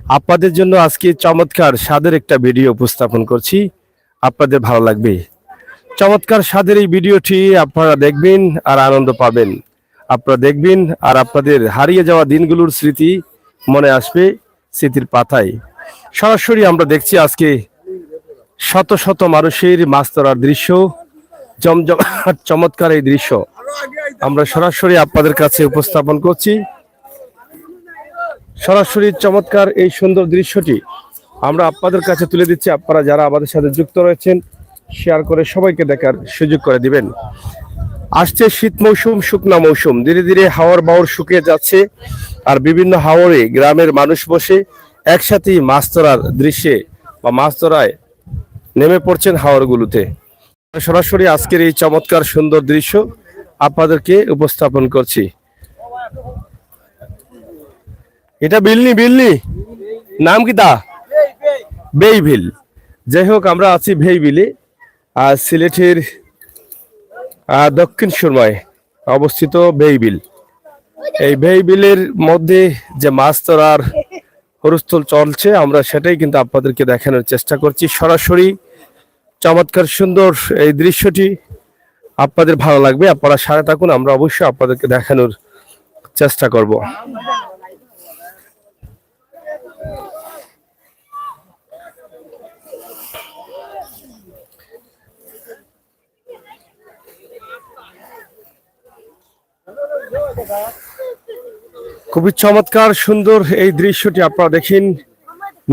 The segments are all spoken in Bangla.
আপনাদের জন্য আজকে চমৎকার স্বাদের একটা ভিডিও উপস্থাপন করছি, আপনাদের ভালো লাগবে। চমৎকার স্বাদের এই ভিডিওটি আপনারা দেখবেন আর আনন্দ পাবেন। আপনারা দেখবেন আর আপনাদের হারিয়ে যাওয়া দিনগুলোর স্মৃতি মনে আসবে স্মৃতির পাতায়। সরাসরি আমরা দেখছি আজকে শত শত মানুষের মাছ ধরার দৃশ্য, জমজম চমৎকার এই দৃশ্য আমরা সরাসরি আপনাদের কাছে উপস্থাপন করছি। সরাসরি চমৎকার এই সুন্দর দৃশ্যটি আমরা আপনাদের কাছে তুলে দিচ্ছি। আপনারা যারা আমাদের সাথে যুক্ত রয়েছেন শেয়ার করে সবাইকে দেখার সুযোগ করে দিবেন। আসছে শীত মৌসুম, শুকনা মৌসুম, ধীরে ধীরে হাওর বাওর শুকিয়ে যাচ্ছে আর বিভিন্ন হাওরে গ্রামের মানুষ বসে একসাথেই মাছ ধরার দৃশ্যে বা মাছ ধরায় নেমে পড়ছেন হাওরগুলোতে। সরাসরি আজকের এই চমৎকার সুন্দর দৃশ্য আপনাদেরকে উপস্থাপন করছি। এটা বিলনি নাম কি তা? বেইবিল। যাই হোক, আমরা আছি বেইবিলে, আর সিলেটের দক্ষিণ সুরমায় অবস্থিত বেইবিল। এই বেইবিলের মধ্যে যে মাছ ধরার হরস্থল চলছে আমরা সেটাই কিন্তু আপনাদেরকে দেখানোর চেষ্টা করছি। সরাসরি চমৎকার সুন্দর এই দৃশ্যটি আপনাদের ভালো লাগবে, আপনারা সাথে থাকুন, আমরা অবশ্যই আপনাদেরকে দেখানোর চেষ্টা করব। খুবই চমৎকার সুন্দর এই দৃশ্যটি আপনারা দেখেন,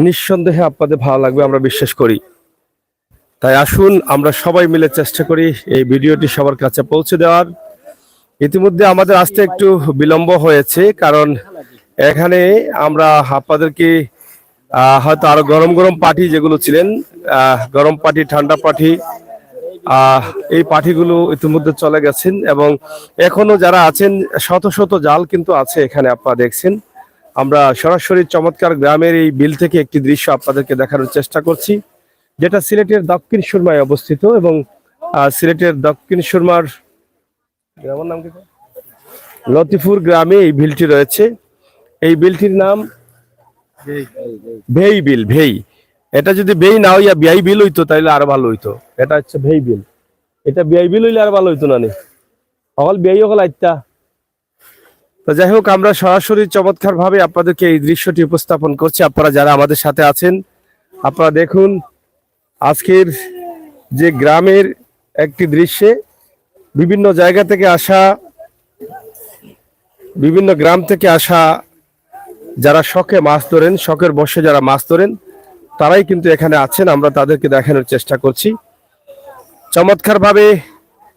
নিঃসন্দেহে আপনাদের ভালো লাগবে আমরা বিশ্বাস করি। তাই আসুন আমরা সবাই মিলে চেষ্টা করি এই ভিডিওটি সবার কাছে পৌঁছে দেওয়ার। ইতিমধ্যে আমাদের আসতে একটু বিলম্ব হয়েছে, কারণ এখানে আমরা আপনাদেরকে হয়তো আরো গরম গরম পাটি যেগুলো ছিলেন, গরম পাটি, ঠান্ডা পাটি, এই পাটিগুলো ইতিমধ্যে চলে গেছেন এবং এখনো যারা আছেন শত শত জাল কিন্তু আছে এখানে, আপনারা দেখছেন। আমরা সরাসরি চমৎকার গ্রামের এই বিল থেকে একটি দৃশ্য আপনাদেরকে দেখানোর চেষ্টা করছি, যেটা সিলেটের দক্ষিণ সুরমায় অবস্থিত এবং সিলেটের দক্ষিণ সুরমার গ্রামের নাম কি? লতিফুর গ্রামে এই বিলটি রয়েছে। এই বিলটির নাম ভেই বিল। ভেই, এটা যদি বেই না হইয়া বিআই বিল হইতো তাহলে আরো ভালো হইতো। এটা হচ্ছে ভেই বিল, এটা বিআই বিল হইলে আরো ভালো হইতো না, অকল বিআই অকল আইতা। তো যাই হোক, আমরা সরাসরি চমৎকার ভাবে আপনাদেরকে এই দৃশ্যটি উপস্থাপন করছি। আপনারা যারা আমাদের সাথে আছেন আপনারা দেখুন আজকের যে গ্রামের একটি দৃশ্যে বিভিন্ন জায়গা থেকে আসা, বিভিন্ন গ্রাম থেকে আসা যারা শখে মাছ ধরেন, শখের বসে যারা মাছ ধরেন তারাই কিন্তু এখানে আছেন। আমরা তাদেরকে দেখানোর চেষ্টা করছি চমৎকার ভাবে।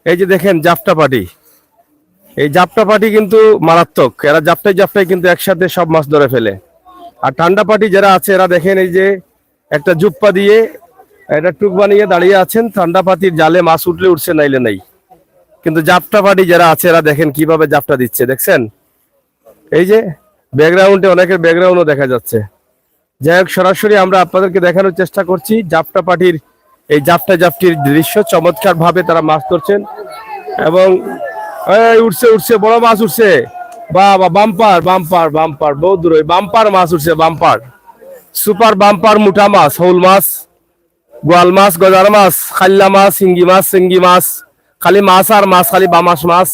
এই যে দেখেন জাপটা পাটি, এই জাপটা পাটি কিন্তু মারাত্মক, এরা জাপটাই কিন্তু একসাথে সব মাছ ধরে ফেলে। আর ঠান্ডা পাটি যারা আছে এরা দেখেন এই যে একটা জুপ্পা দিয়ে একটা টুক বানিয়ে দাঁড়িয়ে আছেন, ঠান্ডা পাতির জালে মাছ উঠলে উঠছে, নাইলে নাই। কিন্তু জাপটা পাটি যারা আছে এরা দেখেন কিভাবে জাপটা দিচ্ছে, দেখছেন? এই যে ব্যাকগ্রাউন্ডে অনেকের ব্যাকগ্রাউন্ডও দেখা যাচ্ছে। যাই হোক, সরাসরি আমরা আপনাদেরকে দেখানোর চেষ্টা করছি জাপটা পাটির এই জাপটির দৃশ্য। চমৎকার ভাবে তারা মাছ ধরছেন এবং উঠছে বড় মাছ উঠছে, বাবা বাম্পার বাম্পার বাম্পার, বহু দূর বাম্পার মাছ উঠছে, বাম্পার সুপার বাম্পার, মুঠা মাছ, হৌল মাছ, গোয়াল মাছ, গজার মাছ, খাল্লা মাছ, সিঙ্গি মাছ, খালি মাছ আর মাছ, খালি বামাস মাছ,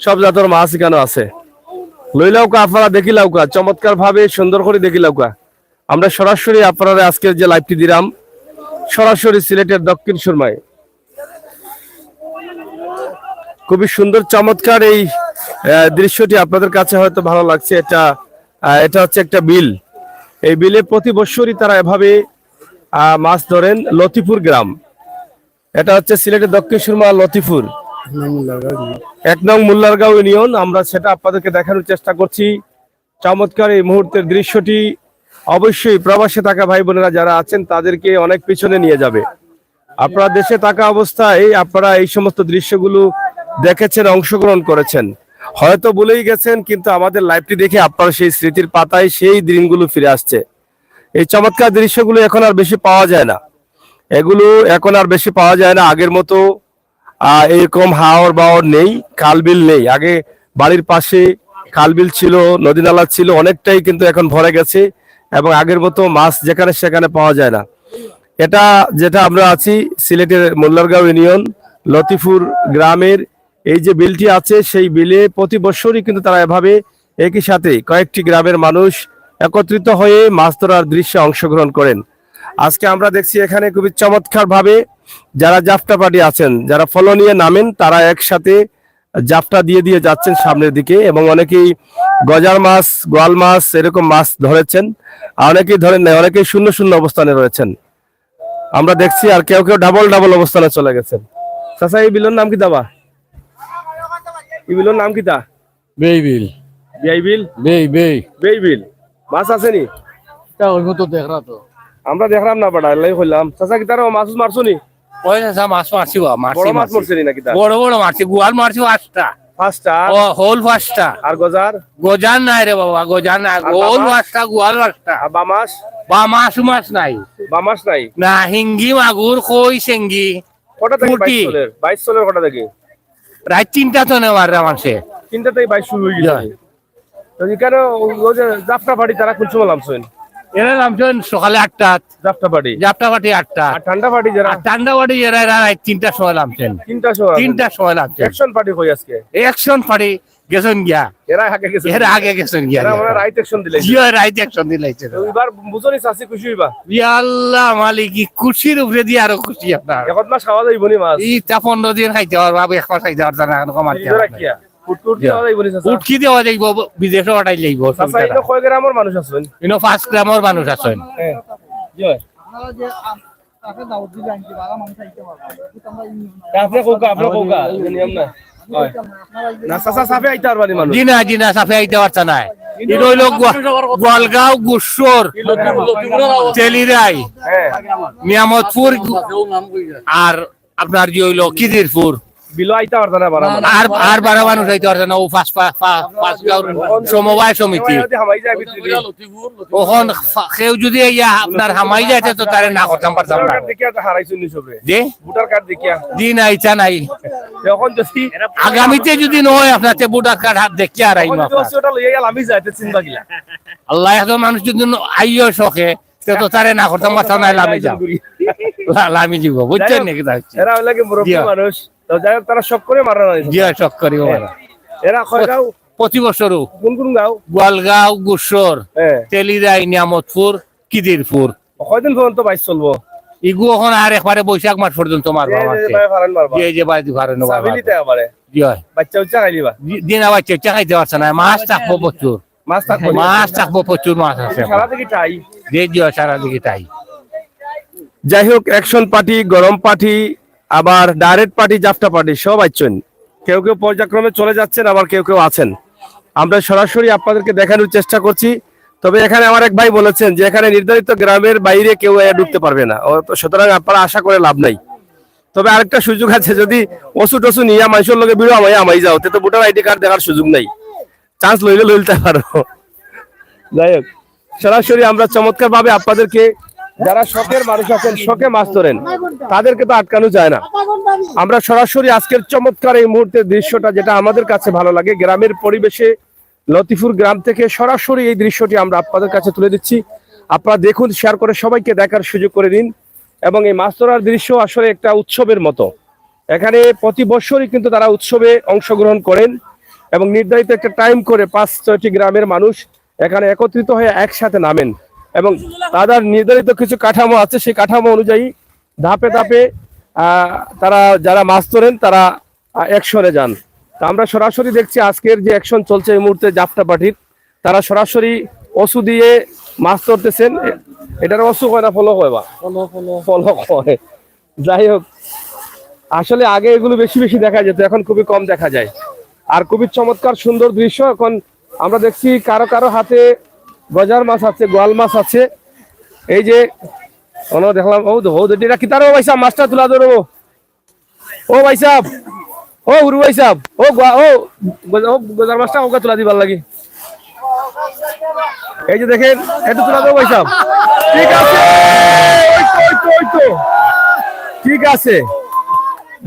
সব জাতের মাছ এখানে আছে। লইলাউকা আপনারা দেখিলাউকা, চমৎকার ভাবে সুন্দর করে দেখিলাউকা। আমরা সরাসরি আপনারা আজকের যে লাইভটি দিলাম সরাসরি সিলেটের দক্ষিণ সুরমায়, খুবই সুন্দর চমৎকার এই দৃশ্যটি আপনাদের কাছে হয়তো ভালো লাগছে। এটা হচ্ছে একটা বিল। এই বিলে প্রতি বছরই তারা এভাবে মাছ ধরেন। লতিফুর গ্রাম, এটা হচ্ছে সিলেটের দক্ষিণ সুরমা লতিফুর 1 নং মোল্লারগাঁও ইউনিয়ন। আমরা সেটা আপনাদেরকে দেখানোর চেষ্টা করছি। চমৎকার এই মুহূর্তের দৃশ্যটি অবশ্যই প্রবাসে থাকা ভাই বোনেরা যারা আছেন তাদেরকে অনেক পিছনে নিয়ে যাবে। আপনারা দেশে থাকা অবস্থায় আপনারা এই সমস্ত দৃশ্যগুলো দেখেছেন, অংশগ্রহণ করেছেন, হয়তো ভুলেই গেছেন, কিন্তু আমাদের লাইভটি দেখে আপনারা সেই স্মৃতির পাতায় সেই দিনগুলো ফিরে আসছে। এই চমৎকার দৃশ্যগুলো এখন আর বেশি পাওয়া যায় না, এগুলো এখন আর বেশি পাওয়া যায় না। আগের মতো এরকম হাওর বাওর নেই, খালবিল নেই। আগে বাড়ির পাশে খালবিল ছিল, নদী নালা ছিল, অনেকটাই কিন্তু এখন ভরে গেছে। এবং আগের মতো মাছ যেখানে সেখানে পাওয়া যায় না। এটা যেটা আমরা আছি সিলেটের মোল্লারগাঁও ইউনিয়ন লতিফুর গ্রামের এই যে বিলটি আছে সেই বিলে প্রতি বছরই কিন্তু তারা এভাবে একই সাথে কয়েকটি গ্রামের মানুষ একত্রিত হয়ে মাছ ধরার দৃশ্যে অংশগ্রহণ করেন। আজকে আমরা দেখছি এখানে খুবই চমৎকার ভাবে যারা জাফটা পার্টি আছেন, যারা ফলো নিয়ে নামেন, তারা একসাথে জাফটা দিয়ে দিয়ে যাচ্ছেন সামনের দিকে এবং অনেকেই গজার মাছ, গোয়াল মাছ এরকম মাছ ধরেছেন, আর অনেকেই ধরেন নাই, অনেকেই শূন্য শূন্য অবস্থানে রয়েছেন আমরা দেখছি, আর কেউ কেউ ডাবল ডাবল অবস্থানে চলে গেছেন। চাচা এই বিলের নাম কি দাবা? এই বিলের নাম কি তা? বেই বিল বিআই বিল, বেই বেই বেই বিল। মাছ আসেনি? তা ওই মতো দেখরা তো আমরা দেখলাম না বাড়া, এলাই কইলাম। চাচা কি তার মাছ মারছো নি? ওই না মাছ মারছি বড় মাছ মরছে নি নাকি? বড় বড় মারছি, গোয়াল মারছি 5টা। পাঁচটা? ও হোল 5টা। আর গজার? গজান নাই রে বাবা, গজান নাই, গোল 5টা, গোয়াল 5টা। আর বামাস? বামাস মাছ নাই, বামাস নাই না হিঙ্গি মাগুর কই সেঙ্গি। কটা থেকে? পুঁটি। 22 চলের। 22 চলের কটা থেকে? রাত 3টা তো নেওয়ার মানুষে। 3টা থেকে 22 শুরু হয়ে গেছে। তো এখানে ওই যে জাফটা পার্টি তারা কোন সময় নামছেন? এরা নামছেন সকালে 8টা, জাফটা পার্টি। জাপটা পাটি 8টা, আর ঠান্ডা পার্টি যারা? আর ঠান্ডা পাটি এরা রাত 3টার সময় নামছেন। 3টা সময়? 3টার সময় নামছেন। অ্যাকশন পার্টি কই আজকে? অ্যাকশন পাটি গেছেন গিয়া, এরা আগে গেছে? এর আগে গেছেন গিয়া, এরা মানে রাইট অ্যাকশন দিলে। জিও রাইট অ্যাকশন দিলাইছে। এবার বুঝনি চাচি খুশি হইবা? ইয়া আল্লাহ মালিক, কি খুশির উপরে দিয়ে আরো খুশি আপনার। এখন মাস খাওয়া যাইব নি মাছ? এই তা 15 দিন খাইতে পারবো, 1 মাস খাইতে পারতো না, কমাতে এরা কিয়া ফুটকুট খাওয়া যাইব নি চাচা? উটকি দেওয়া যাইব, বিদেশে ওটাই যাইব। চাচা ইনো কয় গ্রামের মানুষ আছেন? ইনো 5 গ্রামের মানুষ আছেন। হ্যাঁ জয় আপনি কোকা, আপনি কোকা নিয়ম না হয় না চাচা সাফে আইতে পারবানি মানুষ? জি না, জি না, সাফে আইতে পারতো না। এটা হইল গোয়ালগাঁও, গুসর, তেলিরাই, হ্যাঁ নিয়ামতপুর, আর আপনার যে হইল খিদিরপুর। বিলো আইতে পারতা না বারা আর 12 মানুষ আইতে পারতো না। ও পাঁচ গাঁও সমবায় সমিতি। হামাই যায় ভিতরে ওখন কেউ যদি ইয়া আপনার হামাই যাইতে তো তারে না করতাম পারতাম না। দেখিয়া তো হারাইছুন নি সবে যে ভোটার কার্ড দেখিয়া জি না, ইচ্ছা নাই। এখন যদি আগামীতে যদি নয় আপনার ভোটার কার্ড হাত দেখে আর আইম ওটা লইয়া গেল আমি যাইতে চিন্তা গিলা আল্লাহ এত মানুষ যদি আইও শখে তো তারে না করতাম পারতাম না। লামি যাও, লামি দিব, বুঝছেন নাকি? এরা হইলে কি মুরব্বী মানুষ, তো যাই হোক তারা শখ করে মারা নাই। জি শখ করিব। এরা কয় গাঁও? প্রতি বছরও কোন কোন গাঁও? গোয়ালগাঁও, গুসর, হ্যাঁ তেলিরাই, নিয়ামতপুর, কিদিরপুর। কয়দিন পর্যন্ত বাইশ চলবো? ইগু এখন আর একবারে বৈশাখ মাস পর্যন্ত মারবা মারছে। এই যে বাড়ি ঘরে জি হয় বাচ্চা উচ্চা খাইলিবা? দিন আবার চেষ্টা খাইতে পারছে না। মাছ থাকবো প্রচুর, মাছ থাকবো? মাছ থাকবো প্রচুর, মাছ আছে সারা থেকে টাই যে জি হয় সারা দিকে তাই। যাই হোক অ্যাকশন পার্টি, গরম পার্টি, আবার ডাইরেক্ট পার্টি, জাফটা পার্টি সব আইছেন। কেউ কেউ পর্যায়ক্রমে চলে যাচ্ছেন, আবার কেউ কেউ আছেন। আমরা সরাসরি আপনাদেরকে দেখানোর চেষ্টা করছি। তবে এখানে আমার এক ভাই বলেছেন যে এখানে নির্ধারিত গ্রামের বাইরে কেউ ঢুকতে পারবে না, সুতরাং আপনারা আশা করে লাভ নাই। তবে আরেকটা সুযোগ আছে, যদি ওষুধ টসু নিয়ে মানুষের লোকে বিড়ো আমাই যাও, তো ভোটার আইডি কার্ড দেখার সুযোগ নাই, চান্স লইলে লইতে পারো। যাই হোক সরাসরি আমরা চমৎকার ভাবে আপনাদেরকে, যারা শখের মানুষ আছেন, শখে মাছ ধরেন, তাদেরকে তো আটকানো যায় না। আমরা সরাসরি আজকের চমৎকার এই মুহূর্তের দৃশ্যটা, যেটা আমাদের কাছে ভালো লাগে, গ্রামের পরিবেশে লতিফুর গ্রাম থেকে সরাসরি এই দৃশ্যটি আমরা আপনাদের কাছে তুলে দিচ্ছি। আপনারা দেখুন, শেয়ার করে সবাইকে দেখার সুযোগ করে দিন। এবং এই মাছ ধরার দৃশ্য আসলে একটা উৎসবের মতো। এখানে প্রতি বছরই কিন্তু তারা উৎসবে অংশগ্রহণ করেন এবং নির্ধারিত একটা টাইম করে 5-6টি গ্রামের মানুষ এখানে একত্রিত হয়ে একসাথে নামেন এবং তাদের নির্ধারিত কিছু কাঠামো আছে, সেই কাঠামো অনুযায়ী ধাপে ধাপে তারা যারা মাছ ধরেন তারা অ্যাকশনে যান। তা আমরা সরাসরি দেখছি আজকের যে অ্যাকশন চলছে এই মুহূর্তে জাফটা পার্টির, তারা সরাসরি অসু দিয়ে মাছ ধরতেছেন। এটার অসু হয় না ফলো হয় বা ফলো হয়। যাই হোক আসলে আগে এগুলো বেশি বেশি দেখা যেত, এখন খুবই কম দেখা যায়। আর খুবই চমৎকার সুন্দর দৃশ্য। এখন আমরা দেখছি কারো কারো হাতে গজার মাছ আছে, গোয়াল মাছ আছে। এই যে দেখলাম এটা কি তারও ভাই সাহেব মাছটা তুলা ধরবো? ও ভাই সাহেব, ও গুরু ভাই সাহেব, ও গজার মাছটা ওকে তুলা দিবার লাগে। এই যে দেখেন, একটু তুলা দেবো ভাই সাহেব। ঠিক আছে, ঠিক আছে।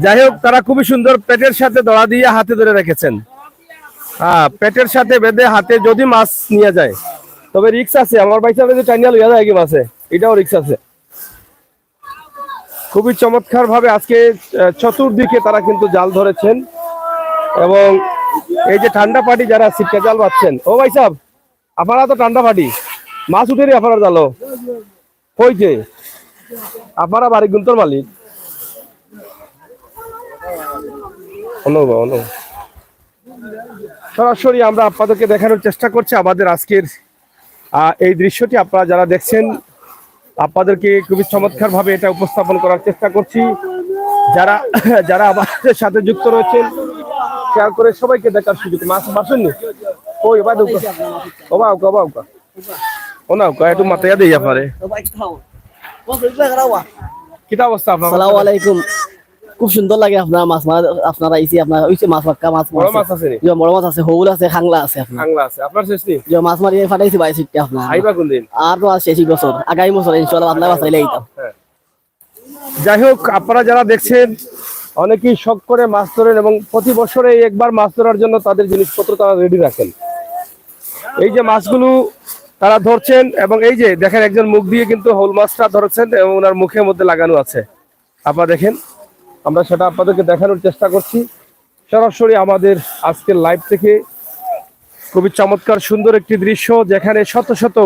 যাই হোক তারা খুবই সুন্দর পেটের সাথে দড়া দিয়ে হাতে ধরে রেখেছেন। হ্যাঁ, পেটের সাথে বেঁধে হাতে যদি মাছ নিয়ে যায় তবে রিক্স আছে, আমার বাইসা যে টাইনিয়া লইয়া যায় কি মাছে, এটাও রিক্স আছে। খুবই চমৎকার ভাবে আজকে চতুর্দিকে তারা কিন্তু জাল ধরেছেন। এবং এই যে ঠান্ডা পাটি যারা ছিটকা জাল পাচ্ছেন, ও ভাই সাহেব আপনারা তো ঠান্ডা পাটি মাছ উঠেনি আপনারা জালো কইছে, আপনারা বাড়ি গুন্তর মালিক সরাসরি আমরা আপনাদেরকে দেখানোর চেষ্টা করছি আমাদের আজকের এই দৃশ্যটি। আপনারা যারা দেখছেন আপনাদেরকে খুবই চমৎকার ভাবে এটা উপস্থাপন করার চেষ্টা করছি। যারা যারা আমাদের সাথে যুক্ত রয়েছেন শেয়ার করে সবাইকে দেখার সুযোগ। মাছ মারছেননি ওই বা ওবা ওবা ওকা ওনা ওকা একটু মাথায় দেই আপনারে। কিটা অবস্থা আপনার? আসসালামু আলাইকুম। খুব সুন্দর লাগে আপনার মাছ মারা, আপনার আইছি আপনার ওইছে মাছ মাক্কা মাছ বড় মাছ আছে নি? বড় মাছ আছে, হৌল আছে, খাংলা আছে আপনার। খাংলা আছে আপনার শেষ নি? মাছ মারি ফাটাইছি ভাই সিটটা আপনার। আইবা কোন দিন? আর তো আর শেষই বছর, আগামী বছর ইনশাআল্লাহ আপনার বাসাইলে আইতাম। যাই হোক, আপনারা যারা দেখছেন অনেকেই শখ করে মাছ ধরেন এবং প্রতি বছরে একবার মাছ ধরার জন্য তাদের জিনিসপত্র তারা রেডি রাখেন। এই যে মাছগুলো তারা ধরছেন এবং এই যে দেখেন একজন মুখ দিয়ে কিন্তু হোল মাছটা ধরছেন এবং ওনার মুখের মধ্যে লাগানো আছে। আপনারা দেখেন, আমরা সেটা আপনাদেরকে দেখানোর চেষ্টা করছি সরাসরি আমাদের আজকের লাইভ থেকে। খুবই চমৎকার সুন্দর একটি দৃশ্য যেখানে শত শত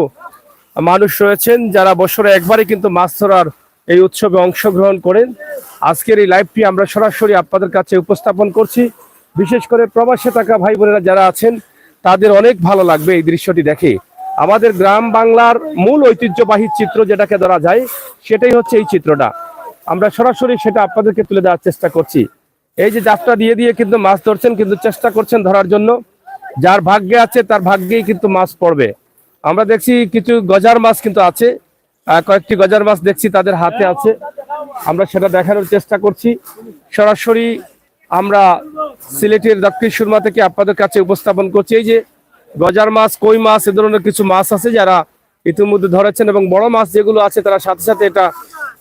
মানুষ রয়েছেন যারা বছরে একবারই কিন্তু মাছ ধরার এই উৎসবে অংশগ্রহণ করেন। আজকের এই লাইভটি আমরা সরাসরি আপনাদের কাছে উপস্থাপন করছি। বিশেষ করে প্রবাসে থাকা ভাই বোনেরা যারা আছেন তাদের অনেক ভালো লাগবে এই দৃশ্যটি দেখে। আমাদের গ্রাম বাংলার মূল ঐতিহ্যবাহী চিত্র যেটাকে ধরা যায় সেটাই হচ্ছে এই চিত্রটা। আমরা সরাসরি সেটা আপনাদেরকে তুলে দেওয়ার চেষ্টা করছি। এই যে যাত্রা দিয়ে দিয়ে কিন্তু মাছ ধরছেন, কিন্তু চেষ্টা করছেন ধরার জন্য। যার ভাগ্যে আছে তার ভাগ্যেই কিন্তু মাছ পড়বে। আমরা দেখছি কিছু গজার মাছ কিন্তু আছে, কয়েকটি গজার মাছ দেখছি তাদের হাতে আছে। আমরা সেটা দেখানোর চেষ্টা করছি সরাসরি। আমরা সিলেটের দক্ষিণ সুরমা থেকে আপনাদের কাছে উপস্থাপন করছি। এই যে গজার মাছ, কই মাছ, এ ধরনের কিছু মাছ আছে যারা ইতিমধ্যে ধরেছেন এবং বড় মাছ যেগুলো আছে তারা সাথে সাথে এটা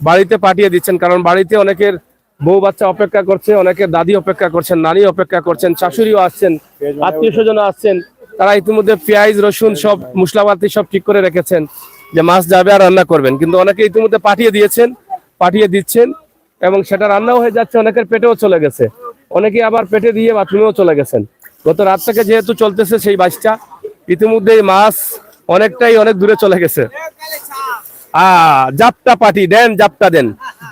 বাড়িতে পাঠিয়ে দিচ্ছেন। কারণ বাড়িতে অনেকের বউ বাচ্চা অপেক্ষা করছে, অনেকের দাদি অপেক্ষা করছেন, নানি অপেক্ষা করছেন, শাশুড়িও আসছেন, আত্মীয় স্বজন আসছেন। তারা ইতিমধ্যে পেঁয়াজ রসুন সব মশলাপাতি সব ঠিক করে রেখেছেন যে মাছ যাবে আর রান্না করবেন। কিন্তু অনেকে ইতিমধ্যে পাঠিয়ে দিয়েছেন, পাঠিয়ে দিচ্ছেন এবং সেটা রান্নাও হয়ে যাচ্ছে, অনেকের পেটেও চলে গেছে, অনেকে আবার পেটে দিয়ে বাথরুমেও চলে গেছেন। গত রাত থেকে যেহেতু চলতেছে সেই বাইচটা, ইতিমধ্যে মাছ অনেকটাই অনেক দূরে চলে গেছে। জাপটা পাটি দেন, জাপটা দেন।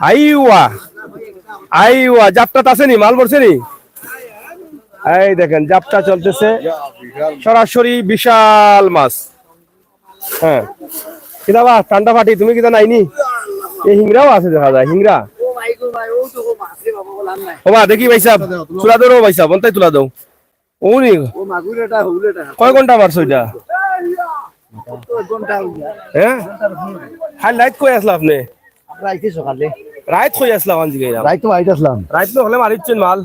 আইওয়া আইওয়া জাপটা আসেনি, মাল পড়ছেনি। এই দেখেন জাপটা চলতেছে সরাসরি, বিশাল মাছ। হ্যাঁ কিনা বা ঠান্ডা পাটি তুমি কিনা নাইনি? এই হিংরাও আছে দেখা যায়, হিংরা। ওবা দেখি ভাই সাহেব তুলা দো ভাই সাহেব, অন্তাই তুলা দাও। ওনি কয় ঘন্টা মারছো এটা? হ্যাঁ হাই লাইট কই আসলা আপনি? সকালে রাইত কই আসলা আজকে? রাইত তো আইত আসলাম। রাইত তো হলে মারিচ্ছেন মাল।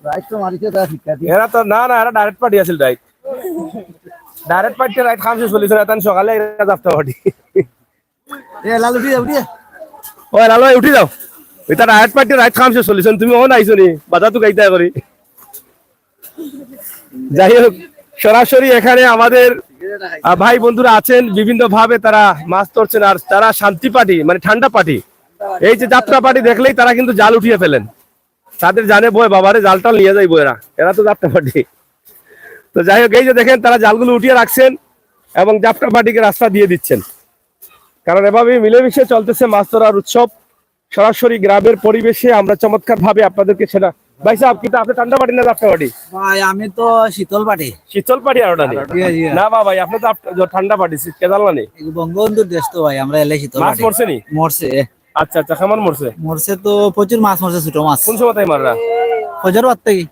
রাইত তো মারিতে তা শিক্ষা দি। এরা তো না না, এরা ডাইরেক্ট পার্টি আছিল। ডাইরেক্ট পার্টি রাইত খামছে চলিছে, এত সকালে এরা যাত্রা পার্টি। এ লালু দি যাও দি। ওই লালু উঠি যাও, এটা ডাইরেক্ট পার্টি রাইত খামছে চলিছেন, তুমি ও নাইছো নি বাধা তো গাইতে করি। যাই হোক, সরাসরি এখানে আমাদের ভাই বন্ধুরা আছেন বিভিন্ন ভাবে তারা মাছ ধরছেন। আর তারা শান্তি পার্টি মানে ঠান্ডা পার্টি, এই যে যাত্রা পার্টি দেখলেই তারা কিন্তু জাল উঠিয়ে ফেলেন। তাদের জানে বই বাবারে জালটা নিয়ে যায় বইরা, এরা তো যাত্রা পার্টি। তো যাই হোক, এই যে দেখেন তারা জালগুলো উঠিয়ে রাখছেন এবং যাত্রা পার্টিকে রাস্তা দিয়ে দিচ্ছেন। কারণ এভাবেই মিলেমিশে চলতেছে মাছ ধরার উৎসব। সরাসরি গ্রামের পরিবেশে আমরা চমৎকার ভাবে আপনাদেরকে সেটা। ভাই সাহেব কিন্তু আপনি ঠান্ডা পার্টি না যাত্রা পার্টি? ভাই আমি তো শীতল পাটি। শীতল পার্টি আর ওটা নেই না বা ভাই, আপনি তো ঠান্ডা পার্টি শীতকে জানলা নেই। বঙ্গবন্ধুর দেশ তো ভাই, আমরা এলে শীতল মাছ মরছে নি? মরছে। আচ্ছা আচ্ছা, কেমন মরছে? মরছে তো প্রচুর মাছ মরছে, ছোট মাছ। কোন সময় তাই মাররা? ফজর রাত থেকে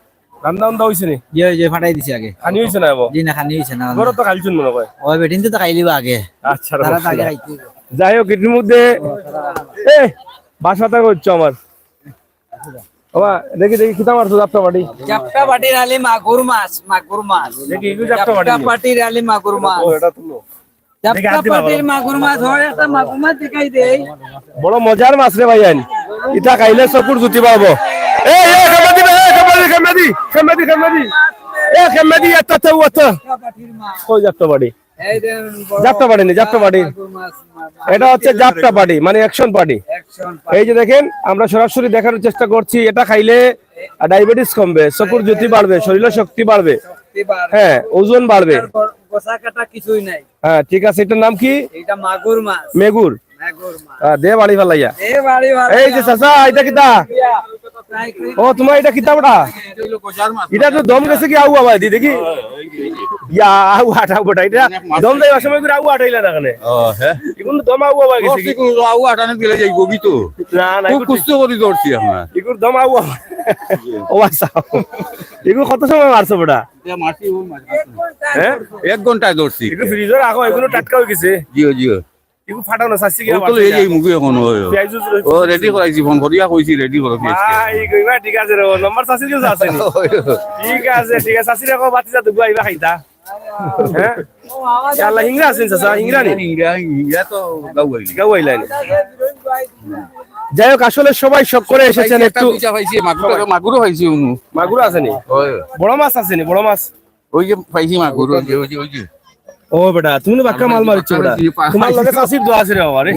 রান্না বান্না হইছে নি? যে ফাটাই দিছে আগে। খানি হইছে না এবো? জি না, খানি হইছে না। গরো তো খাইছুন মনে হয়। ওই বেটিন তো খাইলিবা আগে। আচ্ছা তারা তো আগে খাইতে। যাই হোক, এর মধ্যে এ বাসাটা করছো আমার বাবা। দেখি দেখি কিতা মারছো যাত্রা পার্টি? জাপটা পাটির আলি মাগুর মাছ, মাগুর মাছ। দেখি এগুলো যাত্রা জাপটা পার্টি। পাটির আলি মাগুর মাছ। ও এটা তুলো। জাপটা পাটির মাগুর মাছ হয়, একটা মাগুর মাছ দেখাই দেই। বড় মজার মাছ রে ভাইয়ান, এটা খাইলে চকুর জুতি পাবো। এই এই খামাদি বে, খামাদি খামাদি খামাদি খামাদি, এ খামাদি এটা তো ওটা জাপটা পাটির মাছ। কই যাত্রা পার্টি? এই দেন বড় জাপটা পার্টি নেই, জাপটা পার্টি। মাগুর মাছ, এটা হচ্ছে জাপটা পার্টি, মানে অ্যাকশন পার্টি। অ্যাকশন এই যে দেখেন, আমরা সরাসরি দেখানোর চেষ্টা করছি, এটা খাইলে ডায়াবেটিস কমবে, চকুর জ্যোতি বাড়বে, শরীরের শক্তি বাড়বে, পাতিবার হ্যাঁ ওজন বাড়বে। গোসা কাটা কিছুই নাই। হ্যাঁ ঠিক আছে, এটার নাম কি? এটা মাগুর মাছ, মেগুর। মাগুর মাছ। দে বাড়ি ফেলাইয়া। এ বাড়ি ভালো। এই যে চাচা, এটা কিতা? ও তোমার এটা কিতা ওটা? এটা তো দম গেছে কি আউ আবার দি দেখি। ইয়া আউ আটাও বটা, এটা দম দেওয়ার সময় করে আউ আটাইলা না কেনে? ও হ্যাঁ এখন তো দম আউ আবার গেছে কি? আউ আটানে দিলে যাইব কি তো না না, খুব কষ্ট করে ধরছি আমরা এগুর দম আউ আবার। ও আচ্ছা, এগুলো কত সময় মারছো বটা? মারছি হ্যাঁ 1 ঘন্টায় ধরছি এগুলো ফ্রিজে রাখো, এগুলো টাটকা হয়ে গেছে। জিও জিও এগুলো ফাটানো চাচ্ছি কি? ও তো এই মুখে এখন পেঁয়াজ ও রেডি করাইছি ফোন করিয়া কইছি রেডি করো ঠিক আছে রে, নম্বর চাষির কেউ আছে নি? ঠিক আছে ঠিক আছে, চাষির রাখো, বাতি যা দুগু আইবা খাইতা। হ্যাঁ আল্লাহ, হিংরা আছেন চাচা? হিংরা নি? ইয়া তো গাউই গাও আইলানি। যাই হোক, আসলে সবাই শখ করে এসেছেন একটু। পাইছি মাগুরও পাইছি মাগুর আছে নি? ওই বড় মাছ আছে নি? বড় মাছ? ওই যে পাইছি মাগুর ওই যে ও বেটা, তুমি তো বাক্কা মাল মারিচ্ছ বেটা। তোমার লগে চাষির দোয়া আছে রে বাবা রে।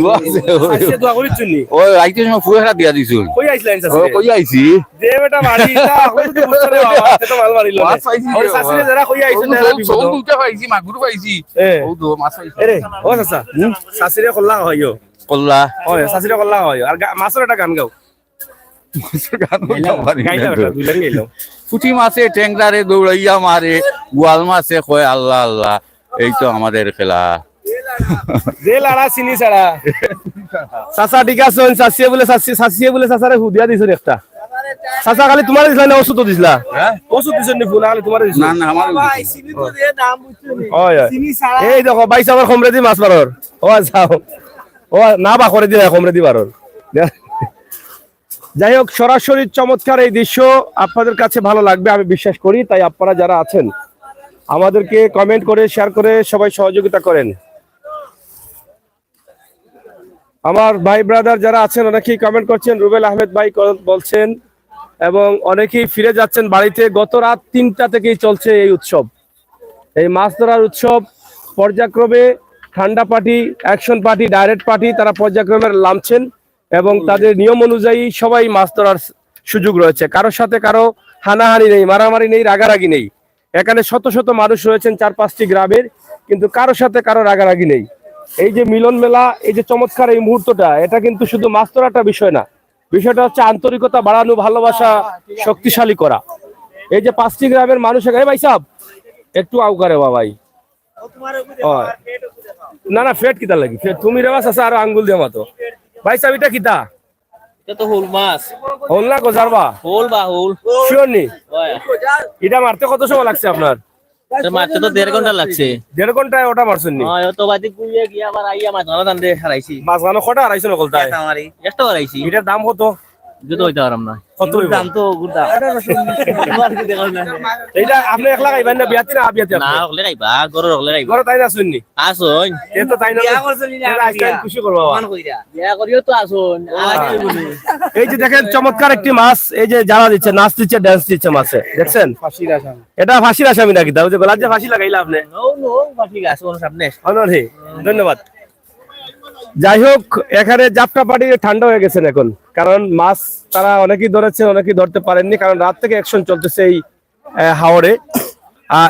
চাষির দোয়া করিচ্ছ নি? ওই আইতে সময় ফুয়েরা দিয়া দিছুন কই আইছিলেন চাষি? ও কই আইছি দে বেটা মারি তা, কই তো বুঝছ রে বাবা, তে তো মাল মারিল। মাছ পাইছি রে ওই চাষিরে যারা কই আইছেন না বিপদ। সব দুটা পাইছি মাগুর পাইছি এ ও তো মাছ পাইছি এরে ও চাচা, চাষিরে কল্লা হইও। কল্লা ওই চাষিরে কল্লা হইও। আর মাছের একটা গান গাও। গাইলা বেটা, দুইলান গাইলাম। পুঁটি মাছে ট্যাংরারে দৌড়াইয়া মারে, গোয়াল মাছে কয় আল্লাহ আল্লাহ, এই তো আমাদের খেলা। দে লাড়া চিনি ছাড়া। চাচা ঠিক আছে, চাচিয়ে বলে চাচিয়ে বলে চাচারে হুদিয়া দিছেন একটা। চাচা খালি তোমার দিছিলা না ওষুধ দিছিলা? ওষুধ দিছেন নি? ফুল খালি তোমার দিছিলা? না না আমার ওই এই দেখো বাইশ আবার কমরেদি মাছ মারর। ও যাও, ও না বা করে দিলা কমরেদি বারর। যাই হোক, সরাসরি চমৎকার এই দৃশ্য আপনাদের কাছে ভালো লাগবে আমি বিশ্বাস করি। তাই আপনারা যারা আছেন আমাদেরকে কমেন্ট করে, শেয়ার করে সবাই সহযোগিতা করেন। আমার ভাই ব্রাদার যারা আছেন অনেকেই কমেন্ট করছেন। রুবেল আহমেদ ভাই বলছেন, এবং অনেকেই ফিরে যাচ্ছেন বাড়িতে। গত রাত 3টা থেকেই চলছে এই উৎসব, এই মাছ ধরার উৎসব। পর্যায়ক্রমে ঠান্ডা party, action party, direct party, তারা পর্যায়ক্রমে নামছেন এবং তাদের নিয়ম অনুযায়ী সবাই মাছ ধরার সুযোগ রয়েছে। কারোর সাথে কারো হানাহানি নেই, মারামারি নেই, রাগারাগি নেই। এখানে শত শত মানুষ রয়েছেন 4-5টি গ্রামের, কিন্তু কারোর সাথে কারো রাগারাগি নেই। এই যে মিলন মেলা, এই যে চমৎকার এই মুহূর্তটা, এটা কিন্তু শুধু মাছ ধরাটা বিষয় না, বিষয়টা হচ্ছে আন্তরিকতা বাড়ানো, ভালোবাসা শক্তিশালী করা। এই যে 5টি গ্রামের মানুষ, ভাই সাহেব একটু আউকারে বাবাই। না না, ফেট কিতা লাগি? ফেট তুমি রে মাছ আছে আর আঙ্গুল দিয়ে মাতো। ভাই সাহেব এটা কিতা? এটা তো হোল মাছ। হোল না গোজারবা? হোল বা হোল। শিওর নি? ওই এটা মারতে কত সময় লাগছে আপনার? এটা মারতে তো 1.5 ঘন্টা লাগছে। 1.5 ঘন্টায় ওটা মারছেন নি? ওই তো বাদি কুইয়া গিয়া আবার আইয়া মাছ ধরা দান দে হারাইছি। মাছ গানো কটা আড়াইশো নকল তাই? আমারই একটা হারাইছি। এটার দাম কত? যদি হইতে পারম না। কত হইব? দাম তো গুড়া। এইটা আপনি একলা খাইবেন না বিয়াতি না আবিয়াতি? না হলে রাইবা, গরর হলে রাইবা। ঘরে তাই না শুননি? আসুন। এ তো তাই না, আইসক্রিম খুশি করবো বাবা। মান কইরা। বিয়া করিও তো আসুন। আগে বলি। এই যে দেখেন চমৎকার একটি মাছ, এই যে যারা দিচ্ছে, নাচ দিচ্ছে, ডান্স দিচ্ছে মাছে, দেখছেন? এটা ফাঁসির আসামি নাকি? তাও যে গলার যে ফাঁসি লাগাইলা আপনি? নো নো ঠিক আছে, কোন সামনে। অনরে ধন্যবাদ। যাই হোক, এখানে জাপটা পাটি ঠান্ডা হয়ে গেছেন এখন, কারণ মাছ তারা অনেকেই ধরেছেন, অনেকেই ধরতে পারেননি, কারণ রাত থেকে অ্যাকশন চলতেছে এই হাওরে।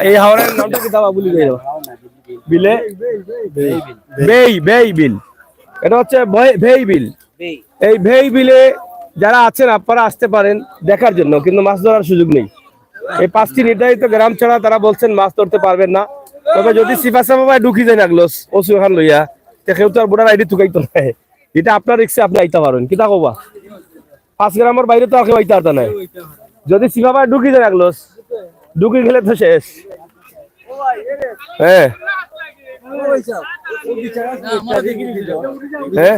এই হাওরের নামটা কি দাবা বলি গেল? বিলে বেই বেই বিল। এটা হচ্ছে ভেই বিল। এই ভেই বিলে যারা আছেন আপনারা আসতে পারেন দেখার জন্য, কিন্তু মাছ ধরার সুযোগ নেই। এই 5টি নির্ধারিত গ্রাম ছাড়া তারা বলছেন মাছ ধরতে পারবেন না। তবে যদি সিপাসা বাবা ঢুকি যায় না গ্লোস ওসু খান লইয়া, কেউ তো আর বোর্ডার আইডি ঠুকাইতো না। এটা আপনার রিক্সে আপনি আইতে পারেন, কিতা কবা? 5 গ্রামের বাইরে তো কেউ আইতে পারত না। যদি সিপাবা ঢুকি যায় না গ্লোস, ঢুকি গেলে তো শেষ। হ্যাঁ হ্যাঁ,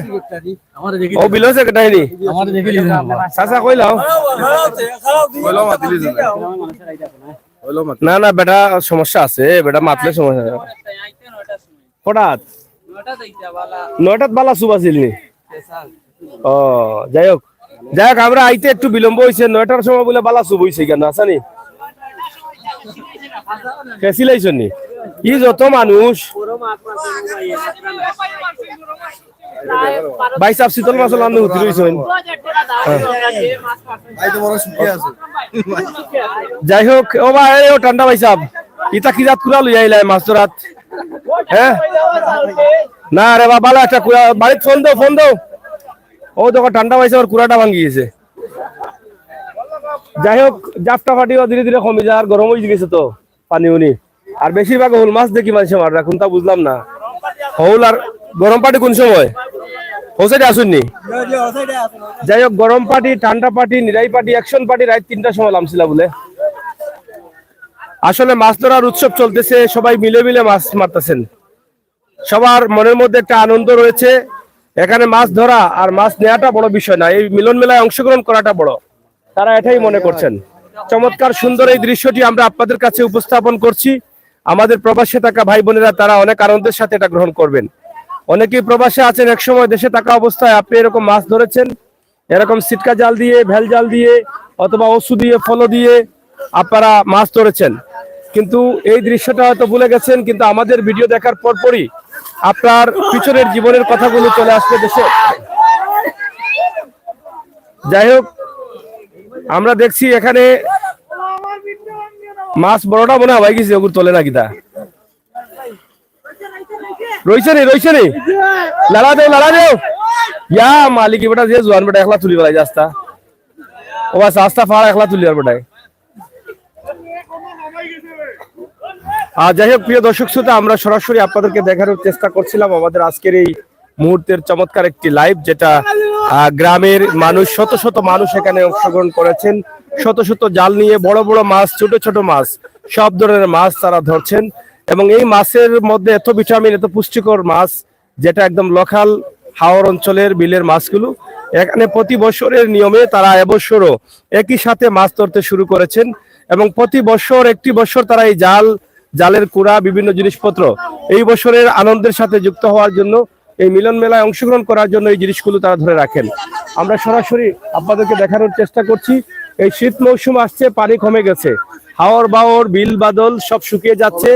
ও বিলছে কেটাইনি চাচা কইলাও না না, বেটা সমস্যা আছে, বেটা মাতলে সমস্যা। হঠাৎ 9টাত বালা সুব আছিল নি? ও যাই হোক, আমরা আইতে একটু বিলম্ব হয়েছে। 9টার সময় বলে বালা সুব হয়েছে কেন? আসানি খেসিলাইছ নি? ই যত মানুষ ভাই সাহেব শীতল মাছ লান্নে উঠি রইছেন যাই হোক ও ভাই ও ঠান্ডা ভাই সাহেব ইতা কি জাত কুড়া লই আইলাই মাছ ধরাত হ্যাঁ না রে বাবা ভালো একটা কুড়া বাড়িতে ফোন দাও ও দেখো ঠান্ডা পাইছে ওর কুড়াটা ভাঙি গেছে যাই হোক জাপটা ফাটিও ধীরে ধীরে কমে যায় আর গরম হয়ে গেছে তো পানি উনি আর বেশিরভাগ হল মাছ দেখি মানুষে মার রাখুন তা বুঝলাম না হল আর গরম পাটি কোন সময় হোসাইডে আসুননি যাই হোক গরম পাটি ঠান্ডা পাটি নিরাই পাটি অ্যাকশন পাটি রাত 3টার সময় নামছিল বলে আসলে মাছ ধরার উৎসব চলতেছে সবাই মিলে মিলে মাছ মারতেছেন সবার মনের মধ্যে একটা আনন্দ রয়েছে এখানে মাছ ধরা আর মাছ নেওয়াটা বড় বিষয় না এই মিলন মেলায় অংশগ্রহণ করাটা বড় তারা এটাই মনে করছেন চমৎকার সুন্দর এই দৃশ্যটি আমরা আপনাদের কাছে উপস্থাপন করছি আমাদের প্রবাসে থাকা ভাই বোনেরা তারা অনেক আনন্দের সাথে এটা গ্রহণ করবেন অনেকেই প্রবাসে আছেন একসময় দেশে থাকা অবস্থায় আপনি এরকম মাছ ধরেছেন এরকম সিটকা জাল দিয়ে ভেল জাল দিয়ে অথবা ওষু দিয়ে ফলো দিয়ে আপনারা মাছ ধরেছেন কিন্তু এই দৃশ্যটা হয়তো ভুলে গেছেন কিন্তু আমাদের ভিডিও দেখার পরপরই আপনার পিছনের জীবনের কথাগুলো চলে আসবে দেশে যাই হোক আমরা দেখছি এখানে মাছ বড়টা মনে হয় গেছে ওগুলো তোলে নাকি তা রইছে নি লালা দেও ইয়া মালিক বেটা যে জোয়ান বেটা একলা তুলি বেলাই রাস্তা ও বাস রাস্তা ফাড়া একলা তুলি আর বেটায় আর যাই হোক প্রিয় দর্শক শ্রোতা আমরা সরাসরি আপনাদেরকে দেখানোর চেষ্টা করছিলাম আমাদের আজকের এই মুহূর্তের চমৎকার একটি লাইভ যেটা গ্রামের মানুষ শত শত মানুষ এখানে অংশগ্রহণ করেছেন শত শত জাল নিয়ে বড় বড় মাছ ছোট ছোট মাছ সব ধরনের মাছ তারা ধরছেন এবং এই মাছের মধ্যে এত ভিটামিন এত পুষ্টিকর মাছ যেটা একদম লোকাল হাওর অঞ্চলের বিলের মাছগুলো এখানে প্রতি বছরের নিয়মে তারা এবছরও একই সাথে মাছ ধরতে শুরু করেছেন এবং প্রতি বছর একটি বছর তারা এই জালের কুড়া বিভিন্ন জিনিসপত্র এই বছরের আনন্দের সাথে যুক্ত হওয়ার জন্য এই মিলন মেলায় অংশগ্রহণ করার জন্য এই জিনিসগুলো তারা ধরে রাখেন আমরা সরাসরি আপনাদেরকে দেখানোর চেষ্টা করছি এই শীত মৌসুম আসছে পানি কমে গেছে হাওর বাওর বিল বাদল সব শুকিয়ে যাচ্ছে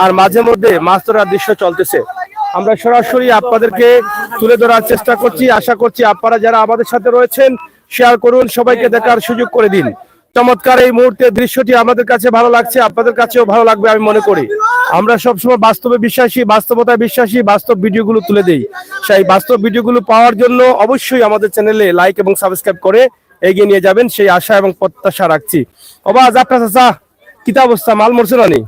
আর মাঝে মধ্যে মাছ ধরার দৃশ্য চলতেছে আমরা সরাসরি আপনাদেরকে তুলে ধরার চেষ্টা করছি আশা করছি আপনারা যারা আমাদের সাথে রয়েছেন শেয়ার করুন সবাইকে দেখার সুযোগ করে দিন চমৎকার এই মুহূর্তের দৃশ্যটি আমাদের কাছে ভালো লাগছে আপনাদের কাছেও ভালো লাগবে আমি মনে করি আমরা সবসময় বাস্তবে বিশ্বাসী বাস্তবতায় বিশ্বাসী বাস্তব ভিডিওগুলো তুলে দেই সেই বাস্তব ভিডিওগুলো পাওয়ার জন্য অবশ্যই আমাদের চ্যানেলে লাইক এবং সাবস্ক্রাইব করে এগিয়ে নিয়ে যাবেন সেই আশা এবং প্রত্যাশা রাখছি অবাজ আপনার চাচা কিতা অবস্থা মাল মরছে না নি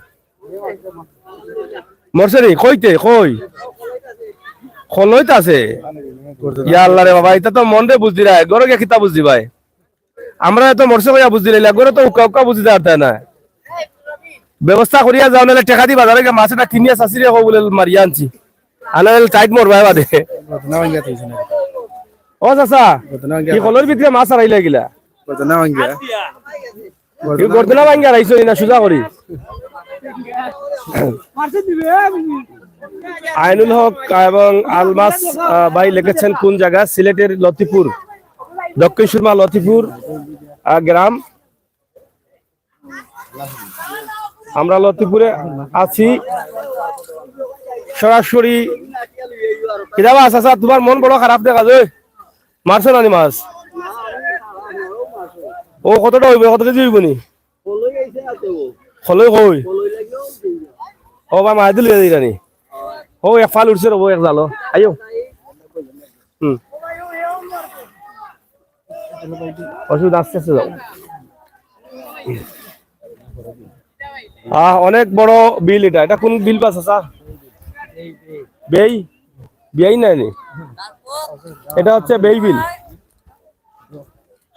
মরছে নি কই খলইতে আছে ইয়া আল্লাহ রে বাবা এটা তো মন রে বুঝদি রায় গরো কে কিতা বুঝদি ভাই আমরা তো মরছে ভাইয়া বুঝদি রাইলা গরো তো উকা বুঝদি আর তাই না ব্যবস্থা করিয়া যাও নাহলে টাকা দি বাজারে গিয়ে মাছটা কিনিয়া চাষিরে হো বলে মারিয়া আনছি আনালে টাইট মর ভাই বাদে ও চাচা কি কলর ভিতরে মাছ আর আইলা গিলা গর্দনা ভাঙ্গা রাইছো না সুজা করি আইনুল হক এবং আলমাস ভাই লিখেছেন কোন জায়গা সিলেটের লতিপুর দক্ষিণ সুরমা লতিপুর গ্রাম আমরা লতিপুরে আছি সরাসরি কিদাবা চাচা তোমার মন বড় খারাপ দেখা যায় মারছো নানি মাছ ও কতটা হইব কত কেজি হইব নি খলই কই ও বা মাছ দিলে দিলানি ও এক ফাল উঠছে রব এক জালো আইও অসুবিধা আস্তে আস্তে যাও অনেক বড় বিল এটা কোন বিল পাস আছে বেই নাই এটা হচ্ছে বেই বিল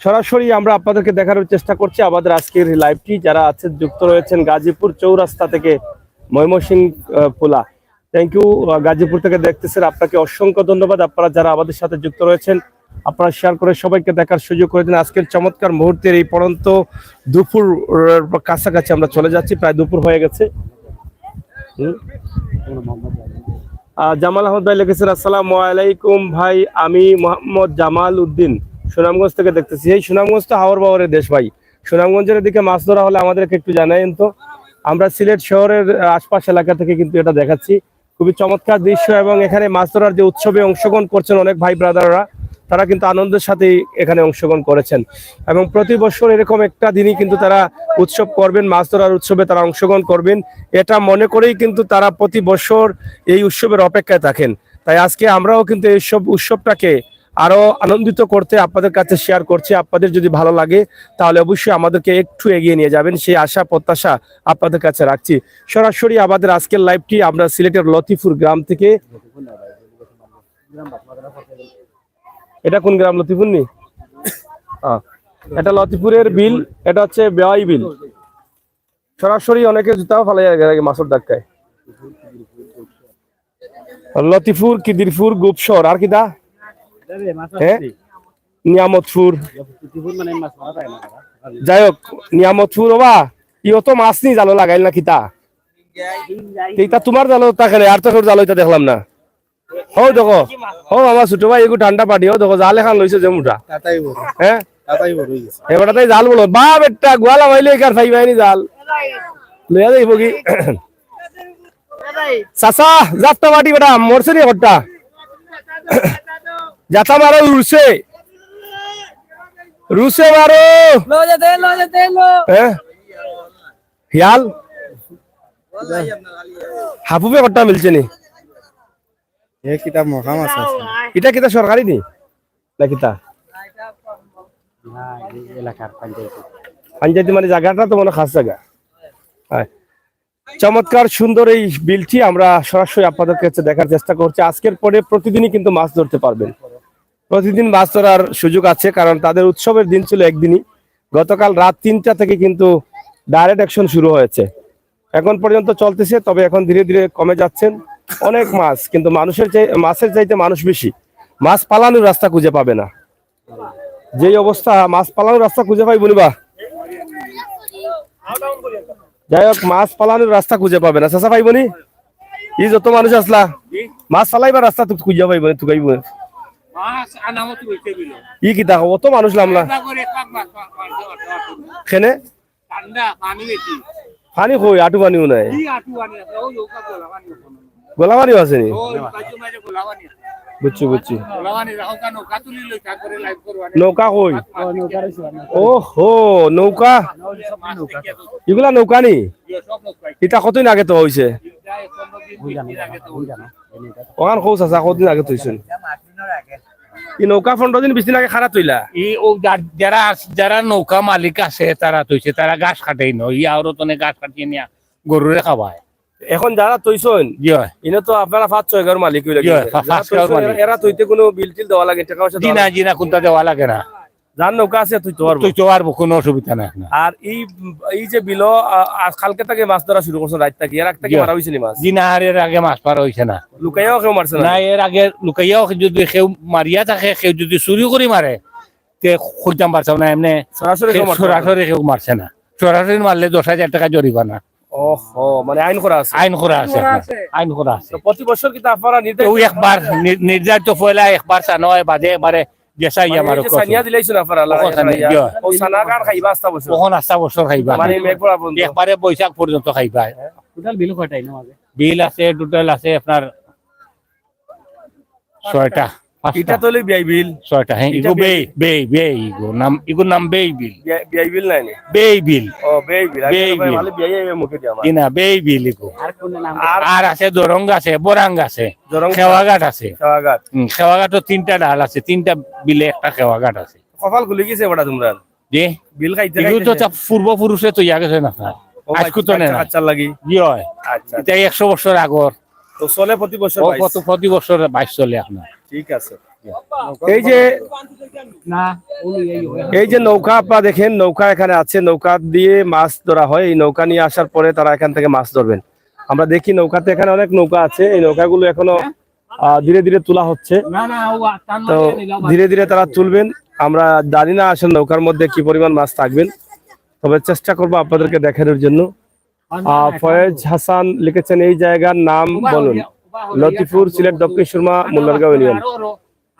সরাসরি আমরা আপনাদেরকে দেখানোর চেষ্টা করছি আমাদের আজকের লাইভটি যারা আছে যুক্ত রয়েছেন গাজীপুর চৌরাস্তা থেকে ময়মনসিংহ পোলা থ্যাংক ইউ গাজীপুর থেকে দেখতেছেন আপনাকে অসংখ্য ধন্যবাদ আপনারা যারা আমাদের সাথে যুক্ত রয়েছেন আপনারা শেয়ার করে সবাইকে দেখার সুযোগ করে দিন আজকের চমৎকার মুহূর্তের এই পড়ন্ত দুপুর কাছাকাছি আমরা চলে যাচ্ছি প্রায় দুপুর হয়ে গেছে জামাল আহমদ ভাই লিখেছেন আসসালামু আলাইকুম ভাই আমি মোহাম্মদ জামাল উদ্দিন সুনামগঞ্জ থেকে দেখতেছি এই সুনামগঞ্জ তো হাওর বাওয়ারের দেশ ভাই সুনামগঞ্জের দিকে মাছ ধরা হলে আমাদেরকে একটু জানাইন তো আমরা সিলেট শহরের আশপাশ এলাকা থেকে কিন্তু এটা দেখাচ্ছি। খুবই চমৎকার দৃশ্য, এবং এখানে মাছ ধরার যে উৎসবে অংশগ্রহণ করছেন অনেক ভাই ব্রাদাররা, তারা কিন্তু আনন্দের সাথে এখানে অংশগ্রহণ করেছেন। এবং প্রতি বছর এরকম একটা দিনই কিন্তু তারা উৎসব করবেন, মাছ ধরার উৎসবে তারা অংশগ্রহণ করবেন, এটা মনে করেই কিন্তু তারা প্রতি বছর এই উৎসবের অপেক্ষায় থাকেন। তাই আজকে আমরাও কিন্তু এই উৎসবটাকে আরো আনন্দিত করতে আপনাদের কাছে শেয়ার করছি। আপনাদের যদি ভালো লাগে তাহলে অবশ্যই আমাদেরকে একটু এগিয়ে নিয়ে যাবেন, সেই আশা প্রত্যাশা আপনাদের কাছে রাখছি। সরাসরি আমাদের আজকের লাইভটি আমরা সিলেটের লতিফুর গ্রাম থেকে। এটা কোন গ্রাম? লতিফুর নি? এটা লতিফুরের বিল, এটা হচ্ছে বেওয়াই বিল। সরাসরি অনেকে জুতাও ফালাই মাছের ডাক্কায়। লতিফুর, কিদিরপুর, গুপসর, আর কিদা নিয়ামতপুর। যাই হোক, নিয়ামতপুর বাবা ইও তো মাছ নি জালো লাগাইল না কিতা? এইটা তোমার জালো তাকে, আর তো জালো এটা দেখলাম না। হো দেখো, হো আমার ছোট ভাই এগু ঠান্ডা পাটি, ও দেখো জাল এখান লইছে যে মুঠা। হ্যাঁ এবার তাই জাল বলো বাপ, একটা গোয়ালা মাইলে কার ফাই বাইনি জাল লইয়া যাইব কি? চাচা যাত্রা মাটি বেটা মরছে নি ঘরটা, যাতা মারো রুসে রুসে মারো। হিয়াল হাফুবে ঘরটা মিলছে নি? এটা কিতা সরকারি নি না কিতা? পঞ্চায়েত মানে জায়গাটা তো মনে খাস জায়গা। চমৎকার সুন্দর এই বিলটি আমরা সরাসরি আপনাদের কাছে দেখার চেষ্টা করছি। আজকের পরে প্রতিদিনই কিন্তু মাছ ধরতে পারবেন, প্রতিদিন মাছ ধরার সুযোগ আছে, কারণ তাদের উৎসবের দিন ছিল একদিনই। গতকাল রাত 3টা থেকে কিন্তু ডাইরেক্ট অ্যাকশন শুরু হয়েছে, এখন পর্যন্ত চলতেছে। তবে এখন ধীরে ধীরে কমে যাচ্ছেন অনেক মাছ, কিন্তু মাছের চাইতে মানুষ বেশি। মাছ পালানোর রাস্তা খুঁজে পাবে না, যেই অবস্থা মাছ পালানোর রাস্তা খুঁজে পাই বলিবা। যাই হোক, মাছ পালানোর রাস্তা খুঁজে পাবে না চাচা পাইবনি। ই যত মানুষ আসলা মাছ পালাইবার রাস্তা তো খুঁজে পাইবনি, তুকাইব ই কি দেখো অত মানুষ নামলা খেনে পানি কই আটু পানিও নাই, গোলা পানিও আছে নি? বুঝছি বুঝছি। নৌকা কই? ও হো নৌকা, এগুলা নৌকা নি? এটা কতদিন আগে তো হয়েছে? ওখান খোঁজ আছে কতদিন আগে তো হয়েছে? এই নৌকা 15 দিন 20 দিন আগে খারাপ হইলা? যারা নৌকা মালিক আছে তারা তৈছে, তারা গাছ কাটেই ন, ইয়া আরো তো গাছ কাটিয়ে নিয়া গরুরে খাওয়ায়। এখন যারা তৈছন ইনে তো আপনারা 5-6 ঘর মালিক হইলা, এরা তৈতে কোনো বিল টিল দেওয়া লাগে? টাকা পয়সা জিনা কোনটা দেওয়া লাগে না, যার নৌকা আছে তুই তো আর কোনো অসুবিধা নাই। আর এই যে বিল কালকে থেকে মাছ ধরা শুরু করছো, রাত থেকে, এর আগে থেকে মারা হইছে নি মাছ? জিনা এর আগে মাছ মারা হইছে না, লুকাইয়াও কেউ মারছে না? এর আগে লুকাইয়াও যদি কেউ মারিয়া থাকে, কেউ যদি চুরি করে মারে তে খুঁজতাম পারছাও না, এমনি সরাসরি কেউ মারছে না। সরাসরি মারলে 10,000 টাকা জরিমানা। ওহো, মানে আইন করা আছে? আইন করা আছে, আইন করা আছে। প্রতি বছর কি আপনারা একবার নির্ধারিত পয়লা একবার নয় বাদে একবারে জেসা ইয়া মারো সানিয়া দিলাইছেন আপনারা ও সানাগার খাইবা আস্তা বছর? কখন আস্তা বছর খাইবা, মানে মেঘপড়া বন্ধ একবারে বৈশাখ পর্যন্ত খাইবা। টোটাল বিল কয়টাই না? বিল আছে টোটাল আছে আপনার 6টা। এটা তো লই বিআই বিল 6টা। হ্যাঁ ইগো ইগো নাম বেই বিল। বিআই বিল নাই নি? বেই বিল। ও বেই বিল, মানে বিআই মুখে দিয়া আমার না বেই বিল ইগো। আর আছে দরঙ্গ আছে, বরাঙ্গ আছে, খেওয়াঘাট আছে। খেওয়াঘাট 3টা ডাল আছে, 3টা বিলে একটা খেওয়াঘাট আছে। কপাল খুলে গেছে বড়া তোমরা যে বিল খাইতে এগুলো তো পূর্বপুরুষে তো ইয়া গেছে না স্যার, আজকে তো না আচ্ছা লাগি জি হয়। আচ্ছা, এটা 100 বছর আগর তো চলে প্রতি বছর? প্রতি বছর 22 চলে আপনার। ঠিক আছে। এই যে নৌকা আপনারা দেখেন, নৌকা এখানে আছে, নৌকা দিয়ে মাছ ধরা হয়। এই নৌকা নিয়ে আসার পরে তারা এখান থেকে মাছ ধরবেন। আমরা দেখি নৌকাতে এখানে অনেক নৌকা আছে, এই নৌকাগুলো এখনো ধীরে ধীরে তোলা হচ্ছে, তো ধীরে ধীরে তারা তুলবেন। আমরা জানি না আসলে নৌকার মধ্যে কি পরিমাণ মাছ থাকবেন, তবে চেষ্টা করবো আপনাদেরকে দেখানোর জন্য। ফয়েজ হাসান লিখেছেন এই জায়গার নাম বলুন। লতিফুর, সিলেট দক্ষিণ সুরমা, মুল্লারগাঁও ইউনিয়ন।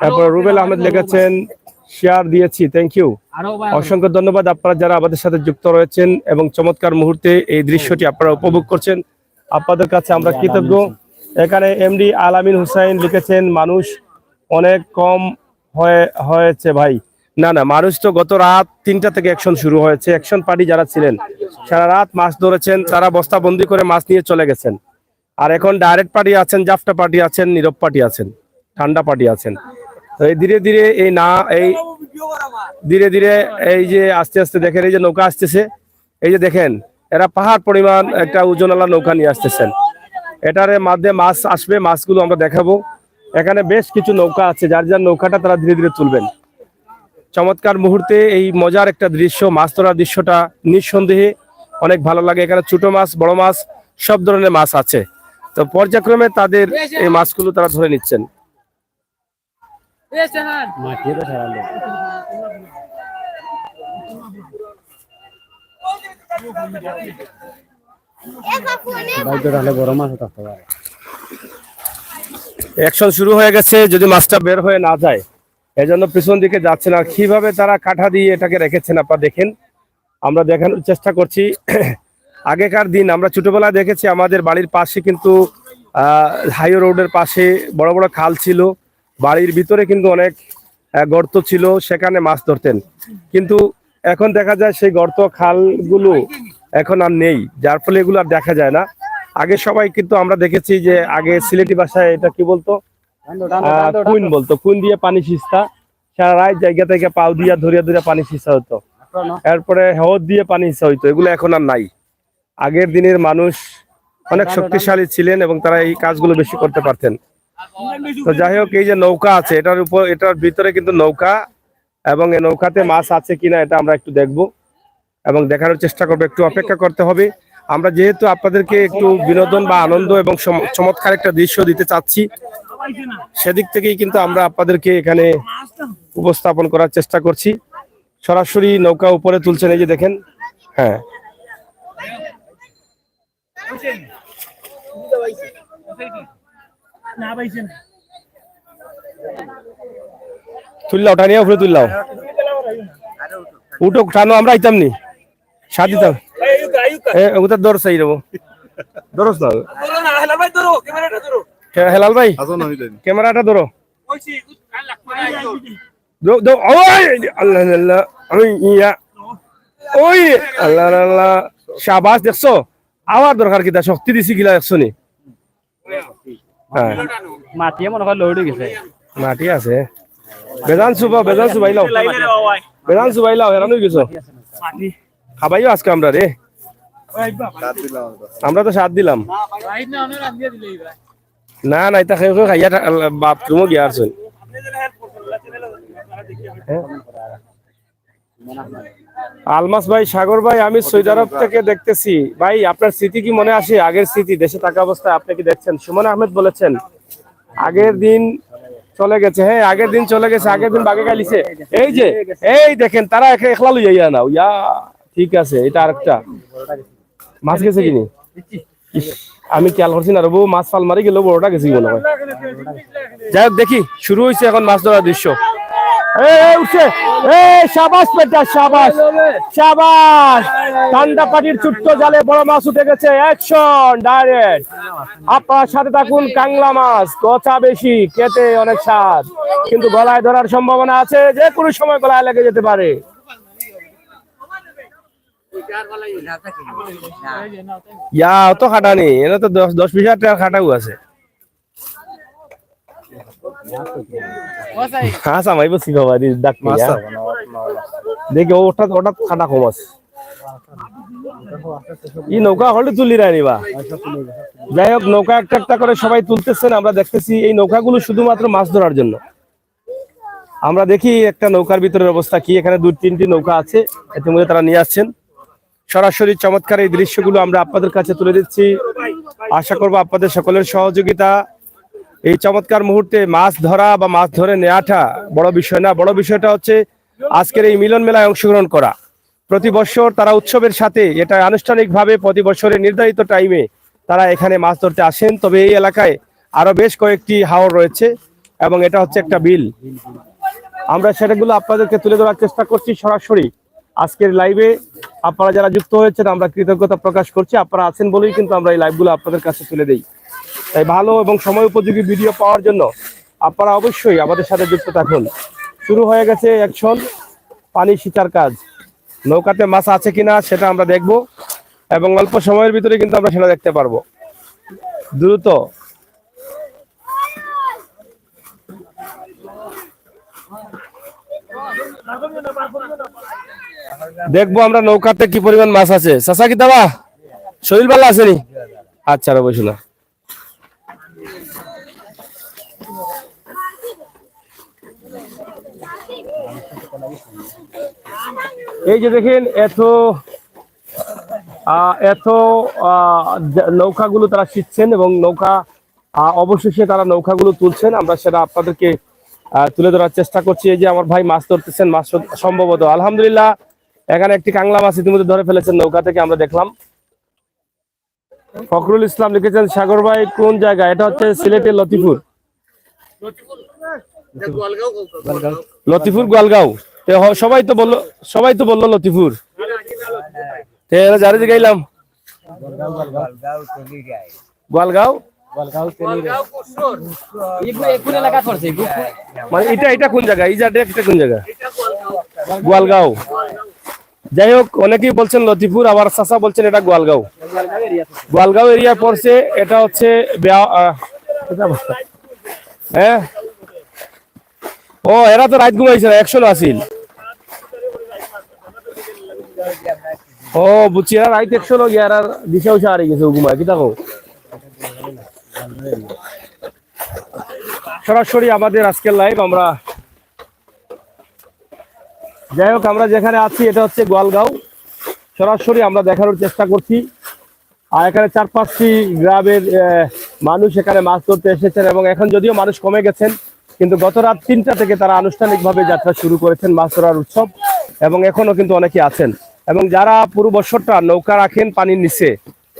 তারপর রুবেল আহমেদ লিখেছেন শেয়ার দিয়েছি, থ্যাংক ইউ। অসংখ্য ধন্যবাদ আপনারা যারা আমাদের সাথে যুক্ত রয়েছেন এবং চমৎকার মুহূর্তে এই দৃশ্যটি আপনারা উপভোগ করছেন, আপনাদের কাছে আমরা কৃতজ্ঞ। এখানে এমডি আলামিন হুসাইন লিখেছেন মানুষ অনেক কম হয়েছে ভাই। না না, মানুষ তো গত রাত 3টা থেকে অ্যাকশন শুরু হয়েছে। অ্যাকশন পার্টি যারা ছিলেন সারা রাত মাছ ধরেছেন, তারা বস্তাবন্দি করে মাছ নিয়ে চলে গেছেন। আর এখন ডাইরেক্ট পার্টি আছেন, জাফটা পার্টি আছেন, নীরব পার্টি আছেন, ঠান্ডা পার্টি আছেন। তো এই ধীরে ধীরে ধীরে ধীরে এই যে আস্তে আস্তে দেখেন এই যে নৌকা আসতেছে, এই যে দেখেন এরা পাহাড় পরিমাণ একটা ওজনওয়ালা নৌকা নিয়ে আসতেছেন। এটার মধ্যে মাছ আসবে, মাছগুলো আমরা দেখাবো। এখানে বেশ কিছু নৌকা আছে, যার যার নৌকাটা তারা ধীরে ধীরে তুলবেন। চমৎকার মুহূর্তে এই মজার একটা দৃশ্য, মাছ ধরার দৃশ্যটা নিঃসন্দেহে অনেক ভালো লাগে। এখানে ছোট মাছ, বড় মাছ, সব ধরনের মাছ আছে। তো পর্যায়ক্রমে তাদের এই মাছগুলো তারা ধরে নিচ্ছেন। অ্যাকশন শুরু হয়ে গেছে, যদি মাছটা বের হয়ে না যায় এজন্য পিছন দিকে যাচ্ছেন। আর কিভাবে তারা কাঠা দিয়ে এটাকে রেখেছেন আপনারা দেখেন, আমরা দেখানোর চেষ্টা করছি। আগেকার দিন আমরা ছোটবেলায় দেখেছি আমাদের বাড়ির পাশে কিন্তু হাইওয়ে রোডের পাশে বড় বড় খাল ছিল, বাড়ির ভিতরে কিন্তু অনেক গর্ত ছিল, সেখানে মাছ ধরতেন। কিন্তু এখন দেখা যায় সেই গর্ত খালগুলো এখন আর নেই, যার ফলে এগুলো আর দেখা যায় না। আগে সবাই কিন্তু আমরা দেখেছি যে আগে সিলেটি ভাষায় এটা কি বলতো, কুইন বলতো, কুইন দিয়ে পানি সিস্তা, সারা রাত জায়গা থেকে পাও দিয়া ধরিয়া ধরিয়া পানি সিস্তা হতো, এরপরে হদ দিয়ে পানি সিস্তা হইতো। এগুলো এখন আর নাই। আগের দিনের মানুষ অনেক শক্তিশালী ছিলেন এবং তারা এই কাজগুলো বেশি করতে পারতেন। তো যাই হোক, এই যে নৌকা আছে এটার ভিতরে কিন্তু নৌকা, এবং এই নৌকাতে মাছ আছে কিনা এটা আমরা একটু দেখবো এবং দেখানোর চেষ্টা করবো। একটু অপেক্ষা করতে হবে। আমরা যেহেতু আপনাদেরকে একটু বিনোদন বা আনন্দ এবং চমৎকার একটা দৃশ্য দিতে চাচ্ছি, সেদিক থেকেই কিন্তু আমরা আপনাদেরকে এখানে উপস্থাপন করার চেষ্টা করছি। সরাসরি নৌকা উপরে তুলছেন, এই যে দেখেন। হ্যাঁ, তুললাও, টানিয়া উপরে তুললাও, উঠো, টানো, আমরা আইতাম নি সাথ দিতাম। ওটা দৌড় চাই দেবো, দৌড়স না হেলাল ভাই, ক্যামেরাটা ধরো। আল্লাহ আমি ইয়া ওই আল্লাহ আল্লাহ শাবাশ, দেখছো আবার দরকার কিতা শক্তি দিছি গিলা দেখছো নি। হ্যাঁ, মাটিয়ে মনে হয় লড়ে গেছে, মাটি আছে। বেজান সুবাইলাও হেরান হয়ে গেছো। খাবাইও আজকে আমরা রে, আমরা তো সাথ দিলাম। না না, এটা খেয়ে খাইয়া বাথরুমও গিয়া আসছেন। আলমাস ভাই, সাগর ভাই, আমি সৌদি আরব থেকে দেখতেছি ভাই। আপনার স্মৃতি কি মনে আসে? আগের স্মৃতি, দেশে থাকা অবস্থায় আপনি কি দেখছেন? সুমন আহমেদ বলেছেন আগের দিন চলে গেছে। হ্যাঁ, আগের দিন চলে গেছে, আগের দিন বাগে গালিছে। এই যে এই দেখেন, তারা একলা লইয়া না ইয়া, ঠিক আছে। এটা আরেকটা মাছ গেছে কিনি, আমি খেয়াল করছি না। রবু মাছ ফাল মারি গেল, বড়টা গেছি মনে হয়। যাই হোক, দেখি শুরু হয়েছে এখন মাছ ধরার দৃশ্য। উঠছে, সাবাস বেটা, সাবাস সাবাস। ঠান্ডা পাটির ছোট্ট জালে বড় মাছ উঠে গেছে। Action direct. আপনার সাথে থাকুন। কাংলা মাছ, গছা বেশি, খেতে অনেক স্বাদ, কিন্তু গলায় ধরার সম্ভাবনা আছে, যে কোনো সময় গলায় লেগে যেতে পারে। ইয়া অত খাটা নেই, এনে তো 10-20 হাজার টাকার খাটাও আছে। দেখি ওটা খাটা কম আছে। ই নৌকা হলে তুলি রানিবা। যাই হোক, নৌকা একটা একটা করে সবাই তুলতেছেন, আমরা দেখতেছি। এই নৌকাগুলো শুধুমাত্র মাছ ধরার জন্য। আমরা দেখি একটা নৌকার ভিতরের অবস্থা কি। এখানে 2-3টি নৌকা আছে, ইতিমধ্যে তারা নিয়ে আসছেন। সরাসরি চমৎকার এই দৃশ্যগুলো আমরা আপনাদের কাছে তুলে দিচ্ছি। আশা করবো আপনাদের সকলের সহযোগিতা। এই চমৎকার মুহূর্তে মাছ ধরা বা মাছ ধরে নেওয়াটা বড় বিষয় না, বড় বিষয়টা হচ্ছে আজকের এই মিলন মেলায় অংশগ্রহণ করা। প্রতি বছর তারা উৎসবের সাথে, এটা আনুষ্ঠানিকভাবে প্রতি বছরের নির্ধারিত টাইমে তারা এখানে মাছ ধরতে আসেন। তবে এই এলাকায় আরো বেশ কয়েকটি হাওর রয়েছে এবং এটা হচ্ছে একটা বিল। আমরা সেটাগুলো আপনাদেরকে তুলে ধরার চেষ্টা করছি সরাসরি আজকের লাইভে। আপনারা যারা যুক্ত হয়েছেন আমরা কৃতজ্ঞতা প্রকাশ করছি, আপনারা আছেন বলেই কিন্তু আমরা এই লাইভগুলো আপনাদের কাছে তুলে দেই। তাই ভালো এবং সময় উপযোগী ভিডিও পাওয়ার জন্য আপনারা অবশ্যই আমাদের সাথে যুক্ত থাকুন। শুরু হয়ে গেছে অ্যাকশন পানি সিঁচার কাজ। নৌকাতে মাছ আছে কিনা সেটা আমরা দেখব এবং অল্প সময়ের ভিতরে কিন্তু আমরা সেটা দেখতে পারবো। দ্রুত দেখবো আমরা নৌকাতে কি পরিমাণ মাছ আছে। চাচা কি দাবা শরীর ভালো আসেনি? আচ্ছা বসুন না। এই যে দেখেন এত নৌকাগুলো তারা শিখছেন এবং নৌকা অবশেষে তারা নৌকাগুলো তুলছেন। আমরা সেটা আপনাদেরকে তুলে ধরার চেষ্টা করছি। এই যে আমার ভাই মাছ ধরতেছেন, মাছ সম্ভবত আলহামদুলিল্লাহ এখানে একটি কাংলা মাছ ইতিমধ্যে ধরে ফেলেছেন নৌকা থেকে, আমরা দেখলাম। ফখরুল ইসলাম লিখেছেন সাগর ভাই কোন জায়গা? এটা হচ্ছে সিলেটের লতিফুর, লতিফুর গোয়ালগাঁও। সবাই তো বললো লতিফুর, জারি গাইলাম গোয়ালগাঁও। মানে এটা কোন জায়গা? এই জায়গাটা কোন জায়গা? গোয়ালগাঁও। যাই হোক, অনেকেই বলছেন লতিফুর, আবার চাচা বলছেন এটা গোয়ালগাঁও। গোয়ালগাঁও এরিয়া পড়ছে। এটা হচ্ছে হ্যাঁ, ও এরা তো রাত ঘুমাইছে না, 100 আসিল। ও বুঝছি, এরা রাত 100 গিয়ে আর দিশা উষা হারিয়ে গেছে ঘুমায় কি থাকো। সরাসরি আমাদের আজকের লাইভ আমরা, যাই হোক আমরা যেখানে আছি এটা হচ্ছে গোয়ালগাঁও। সরাসরি আমরা দেখানোর চেষ্টা করছি। আর এখানে 4-5টি গ্রামের মানুষ এখানে মাছ ধরতে এসেছেন এবং এখন যদিও মানুষ কমে গেছেন, কিন্তু গত রাত 3টা থেকে তারা আনুষ্ঠানিকভাবে যাত্রা শুরু করেছেন মাছ ধরার উৎসব, এবং এখনো কিন্তু অনেকে আছেন। এবং যারা পুরো বছরটা নৌকা রাখেন পানির নিচে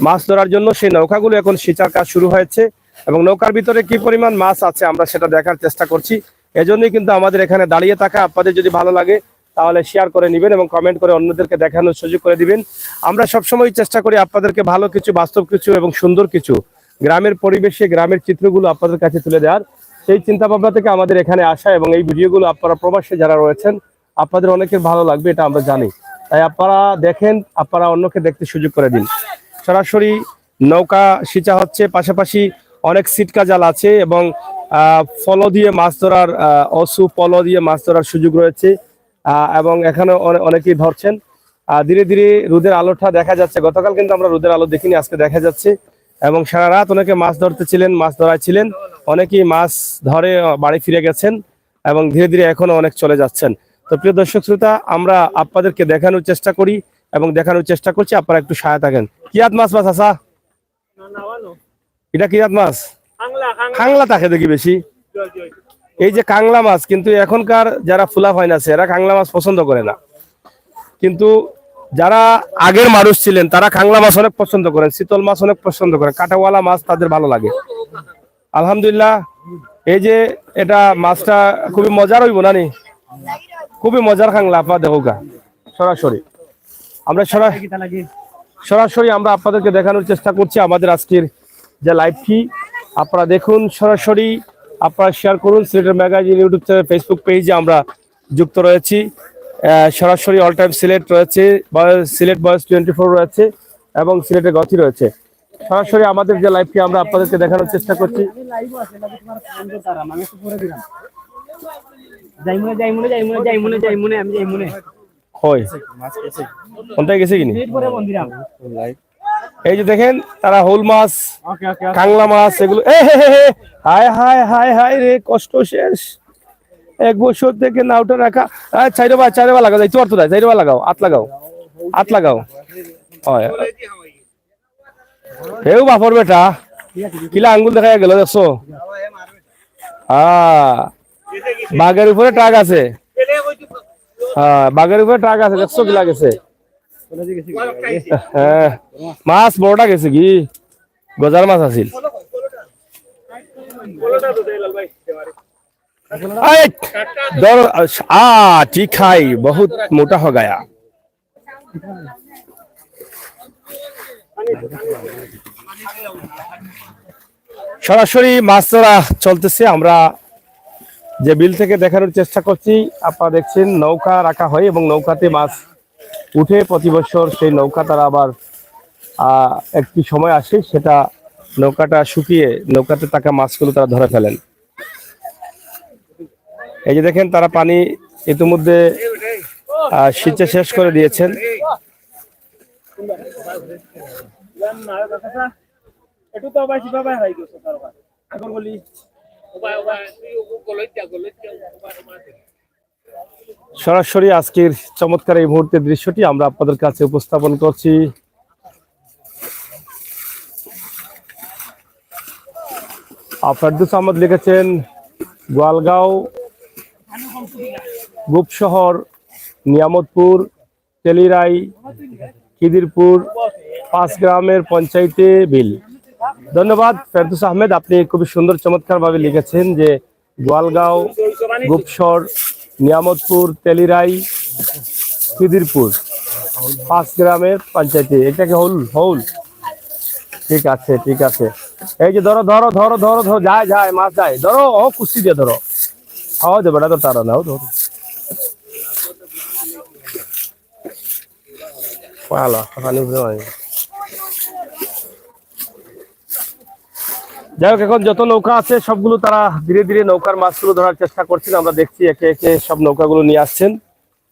মাছ ধরার জন্য, সেই নৌকাগুলো এখন সিঁচার কাজ শুরু হয়েছে এবং নৌকার ভিতরে কি পরিমাণ মাছ আছে আমরা সেটা দেখার চেষ্টা করছি। এজন্যই কিন্তু আমাদের এখানে দাঁড়িয়ে থাকা। আপনাদের যদি ভালো লাগে তাহলে শেয়ার করে নেবেন এবং কমেন্ট করে অন্যদেরকে দেখানোর সুযোগ করে দিবেন। আমরা সবসময় চেষ্টা করি আপনাদেরকে ভালো কিছু, বাস্তব কিছু এবং সুন্দর কিছু গ্রামের পরিবেশে গ্রামের চিত্রগুলো আপনাদের কাছে তুলে দেওয়ার, সেই চিন্তা ভাবনা থেকে আমাদের এখানে আসা। এবং এই ভিডিওগুলো আপনারা প্রবাসে যারা রয়েছেন আপনাদের অনেকের ভালো লাগবে, এটা আমরা জানি। তাই আপনারা দেখেন, আপনারা অন্যকে দেখতে সুযোগ করে দিন। সরাসরি নৌকা সিঁচা হচ্ছে, পাশাপাশি অনেক সিটকা জাল আছে এবং ফলো দিয়ে মাছ ধরার, পলো দিয়ে মাছ ধরার সুযোগ রয়েছে এবং এখানে অনেকেই ধরছেন। ধীরে ধীরে রোদের আলোটা দেখা যাচ্ছে। গতকাল কিন্তু আমরা রোদের আলো দেখিনি, আজকে দেখা যাচ্ছে। এবং সারা রাত অনেকে মাছ ধরতেছিলেন, মাছ ধরাচ্ছিলেন, অনেকেই মাছ ধরে বাড়ি ফিরে গেছেন এবং ধীরে ধীরে এখনো অনেক চলে যাচ্ছেন। তো প্রিয় দর্শক শ্রোতা, আমরা আপনাদেরকে দেখানোর চেষ্টা করি এবং দেখানোর চেষ্টা করছি, আপনারা একটু সহায়তা করেন। কিয়াত মাছ আসা, এটা কিয়াত মাছ কাংলা থাকে দেখি বেশি। এই যে কাংলা মাছ, কিন্তু এখনকার যারা ফুলা ফাইন আছে এরা কাংলা মাছ পছন্দ করে না, কিন্তু যারা আগের মানুষ ছিলেন তারা কাংলা মাছ অনেক পছন্দ করেন, শীতল মাছ অনেক পছন্দ করেন, কাঁটাওয়ালা মাছ তাদের ভালো লাগে। আলহামদুলিল্লাহ, এই যে এটা মাছটা খুবই মজার হইব না নি, খুবই মজার কাংলা। আপনার দেখো গা, সরাসরি আমরা সরাসরি আমরা আপনাদেরকে দেখানোর চেষ্টা করছি আমাদের আজকের যে লাইভটি। আপনারা দেখুন সরাসরি, আপনারা শেয়ার করুন। সিলেটের ম্যাগাজিন ইউটিউব চ্যানেল, ফেসবুক পেজে আমরা যুক্ত রয়েছি। সরাসরি অল টাইম সিলেট রয়েছে, সিলেট বয়েস 24 রয়েছে এবং সিলেটের গতি রয়েছে। সরাসরি আমাদের যে লাইভটি আমরা আপনাদেরকে দেখানোর চেষ্টা করছি। কোনটায় গেছে কিনি? এই যে দেখেন তারা হোল মাছ, কাংলা মাছ, এগুলো হায় হায় হায় হায় রে, কষ্ট শেষ। 1 বছর থেকে নাওটা রাখা। চাইরবা লাগাও, যাইতে পারতো না, চাইরবা লাগাও, আত লাগাও। হেউ বাপর বেটা, কিলা আঙ্গুল দেখা গেল, দেখছো? বাঘের উপরে ট্রাক আছে, বাঘের উপরে ট্রাক আছে, দেখছো কিলা গেছে? হ্যাঁ, মাছ বড়টা গেছে কি, গজার মাছ আছিল। अरे दौड़ ठीक है बहुत मोटा हो गया সরাসরি মাছ ধরা চলতেছে আমরা যে বিল থেকে দেখানোর চেষ্টা করছি আপনারা দেখছেন নৌকা রাখা হয় এবং নৌকাতে মাছ উঠে প্রতি বছর সেই নৌকা তারা আবার একটি সময় আসে সেটা নৌকাটা শুকিয়ে নৌকাতে থাকা মাছগুলো তারা ধরে ফেলেন এই যে দেখেন তারা পানি ইতিমধ্যে সিঁচে শেষ করে দিয়েছেন সরাসরি আজকের চমৎকার এই মুহূর্তের দৃশ্যটি আমরা আপনাদের কাছে উপস্থাপন করছি ফেরদৌস আহমদ লিখেছেন গোয়ালগাঁও গুপশহর নিয়ামতপুর তেলিরাই খিদিরপুর 5 গ্রামের পঞ্চায়েতে বিল ধন্যবাদ ফেরদৌস আহমেদ আপনি খুবই সুন্দর চমৎকার ভাবে লিখেছেন যে গোয়ালগাঁও গুপশহর নিয়ামতপুর তেলিরাই খিদিরপুর 5 গ্রামের পঞ্চায়েতে এটাকে হৌল ঠিক আছে এই যে ধরো ধরো ধরো ধরো ধরো যায় যায় মাছ যায় ধরো ও কুস্তি দিয়ে ধরো খাওয়া যাবে না তো তারা নাও ধরো ভালো যাই হোক এখন যত নৌকা আছে সবগুলো তারা ধীরে ধীরে নৌকার মাছগুলো ধরার চেষ্টা করছেন আমরা দেখছি একে একে সব নৌকাগুলো নিয়ে আসছেন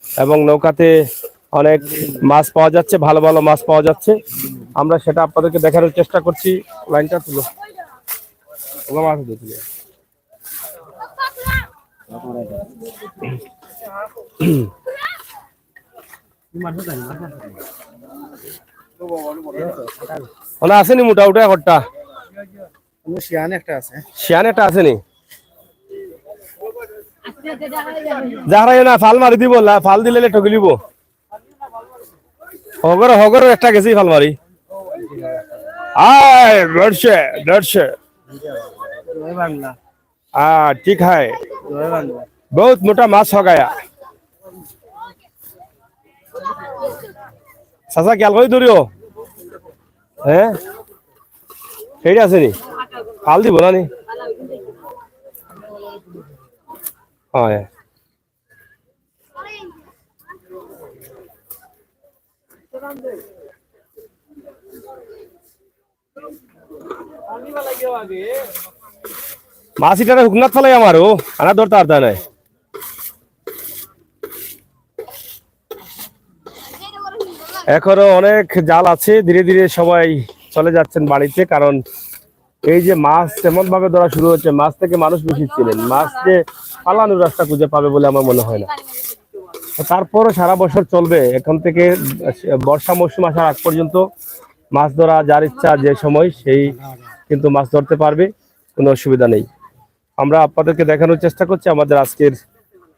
এবং নৌকাতে অনেক মাছ পাওয়া যাচ্ছে ভালো ভালো মাছ পাওয়া যাচ্ছে আমরা সেটা আপনাদেরকে দেখানোর চেষ্টা করছি লাইনটা তুলো মাছ দেখলে আসেনি মোটা উঠে ঘরটা শিয়ান একটা আসেনি যাহারা না ফাল মারি দিব ফাল দিলে ঠকিলিব হগর একটা গেছি ফাল মারি ठीक है बहुत मोटा माछ हो गया চাচা খেয়াল করে ধরিও হ্যাঁ সেইটা আছে নি ফাল দিব না নি হয় মাছ ইটারে হুকনাথ ফেলাই আমারও আনা ধরতে আর নাই এখনো অনেক জাল আছে ধীরে ধীরে সবাই চলে যাচ্ছেন বাড়িতে কারণ এই যে মাছ তেমন ভাবে ধরা শুরু হচ্ছে মাছ থেকে মানুষ বেশি ছিলেন মাছ যে পালানোর রাস্তা খুঁজে পাবে বলে আমার মনে হয় না তারপরও সারা বছর চলবে এখন থেকে বর্ষা মৌসুম আসার আগ পর্যন্ত মাছ ধরা যার ইচ্ছা যে সময় সেই কিন্তু মাছ ধরতে পারবে কোনো অসুবিধা নেই আমরা আপনাদেরকে দেখানোর চেষ্টা করছি আমাদের আজকের